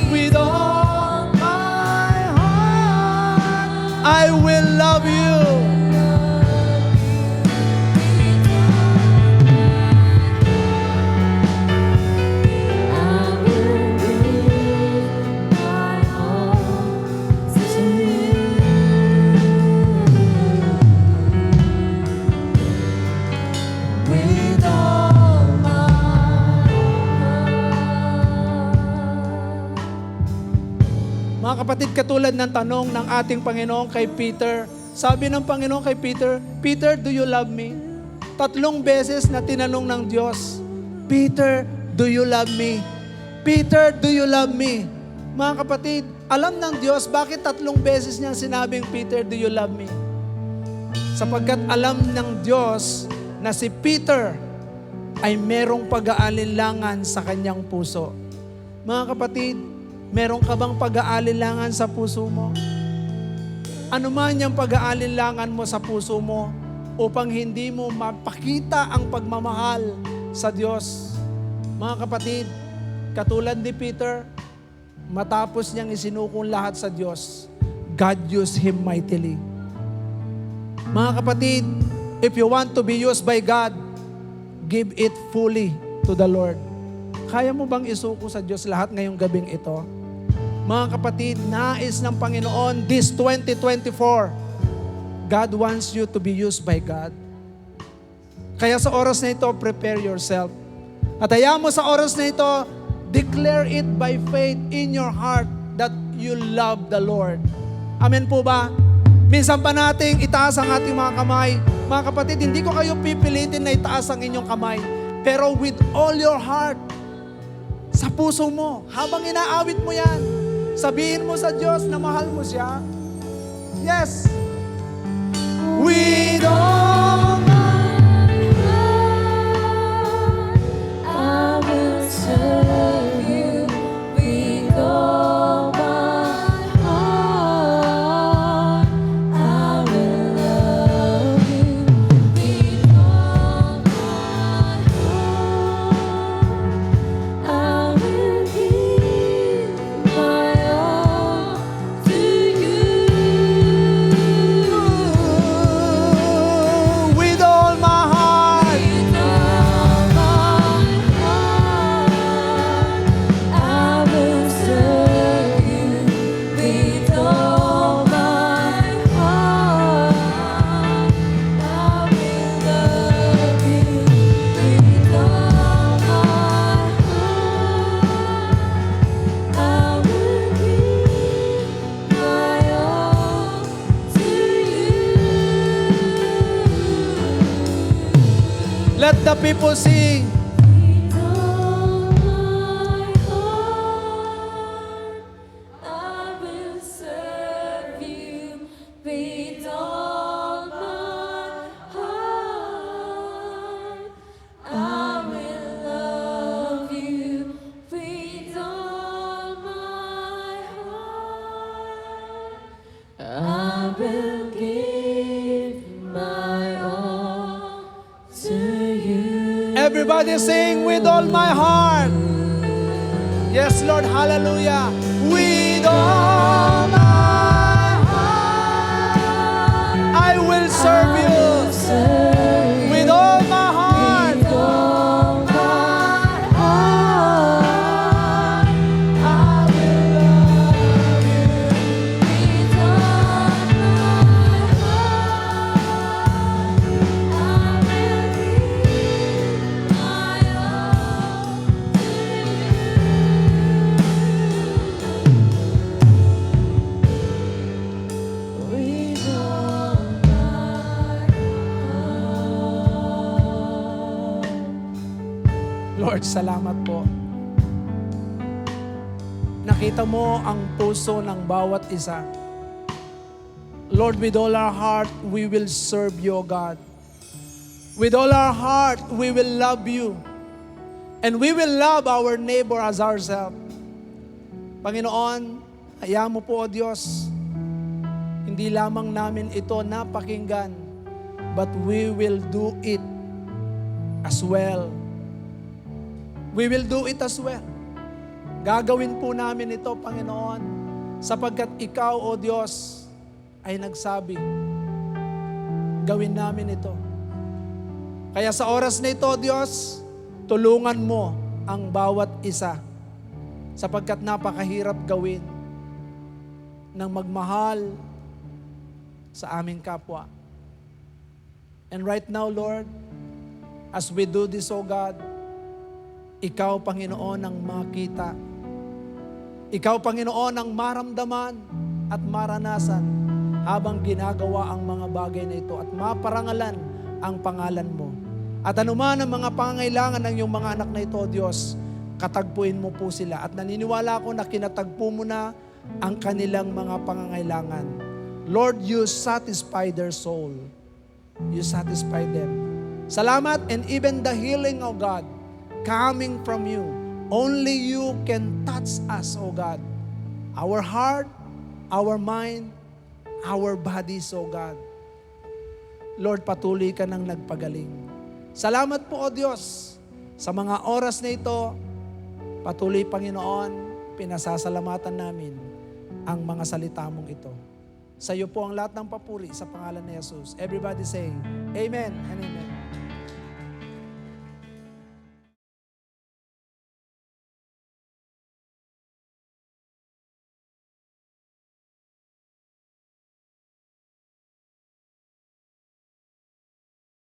S3: With all my heart, I will love you.
S2: With all my
S3: Mga kapatid, katulad ng tanong ng ating Panginoon kay Peter, sabi ng Panginoon kay Peter, Peter, do you love me? 3 beses na tinanong ng Diyos, Peter, do you love me? Peter, do you love me? Mga kapatid, alam ng Diyos bakit 3 beses niyang sinabing, Peter, do you love me? Sapagkat alam ng Diyos na si Peter ay merong pag-aalinlangan sa kanyang puso. Mga kapatid, meron ka bang pag-aalinlangan sa puso mo? Ano man yung pag-aalinlangan mo sa puso mo upang hindi mo mapakita ang pagmamahal sa Diyos. Mga kapatid, katulad ni Peter, matapos niyang isinukong lahat sa Diyos, God used him mightily. Mga kapatid, if you want to be used by God, give it fully to the Lord. Kaya mo bang isuko sa Diyos lahat ngayong gabing ito? Mga kapatid, nais ng Panginoon this 2024, God wants you to be used by God. Kaya sa oras na ito, prepare yourself. At hayaan mo sa oras na ito, declare it by faith in your heart that you love the Lord. Amen po ba? Minsan pa nating itaas ang ating mga kamay. Mga kapatid, hindi ko kayo pipilitin na itaas ang inyong kamay. Pero with all your heart, sa puso mo, habang inaawit mo yan, sabihin mo sa Diyos na mahal mo siya. Yes. With all
S2: I will serve you with all my heart. I will love you with all my heart. I will give my all to you.
S3: with all my heart.
S2: With all my heart, I will serve you. With all my heart, I will love you. With all my heart, I will give my all to you.
S3: Let the people sing.
S2: With all my heart, I will serve you. With all my heart, I will love you. With all my heart, I will give my all to you.
S3: Everybody sing with all my heart. Yes, Lord. Hallelujah. With all my heart, I will serve you. With all my heart,
S2: With all my heart, I will love you. With all my heart, I will give my all to you. With all my heart.
S3: Lord, salamat po. Makita mo ang puso ng bawat isa. Lord, with all our heart, we will serve you, O God. With all our heart, we will love you. And we will love our neighbor as ourselves. Panginoon, hayaan mo po, O Diyos, hindi lamang namin ito napakinggan, but we will do it as well. We will do it as well. Gagawin po namin ito, Panginoon, sapagkat Ikaw, O Diyos, ay nagsabi, gawin namin ito. Kaya sa oras na ito, Diyos, tulungan mo ang bawat isa sapagkat napakahirap gawin ng magmahal sa aming kapwa. And right now, Lord, as we do this, O God, Ikaw, Panginoon, ang makita. Ikaw, Panginoon, ang maramdaman at maranasan habang ginagawa ang mga bagay na ito at maparangalan ang pangalan mo. At anuman ang mga pangangailangan ng iyong mga anak na ito, Diyos, katagpuin mo po sila. At naniniwala ako na kinatagpo mo na ang kanilang mga pangangailangan. Lord, you satisfy their soul. You satisfy them. Salamat, and even the healing, O God, coming from you. Only you can touch us, O God. Our heart, our mind, our bodies, O God. Lord, patuloy ka nang nagpagaling. Salamat po, O Diyos, sa mga oras na ito. Patuloy, Panginoon, pinasasalamatan namin ang mga salita mong ito. Sa iyo po ang lahat ng papuri sa pangalan ni Jesus. Everybody say, Amen and Amen.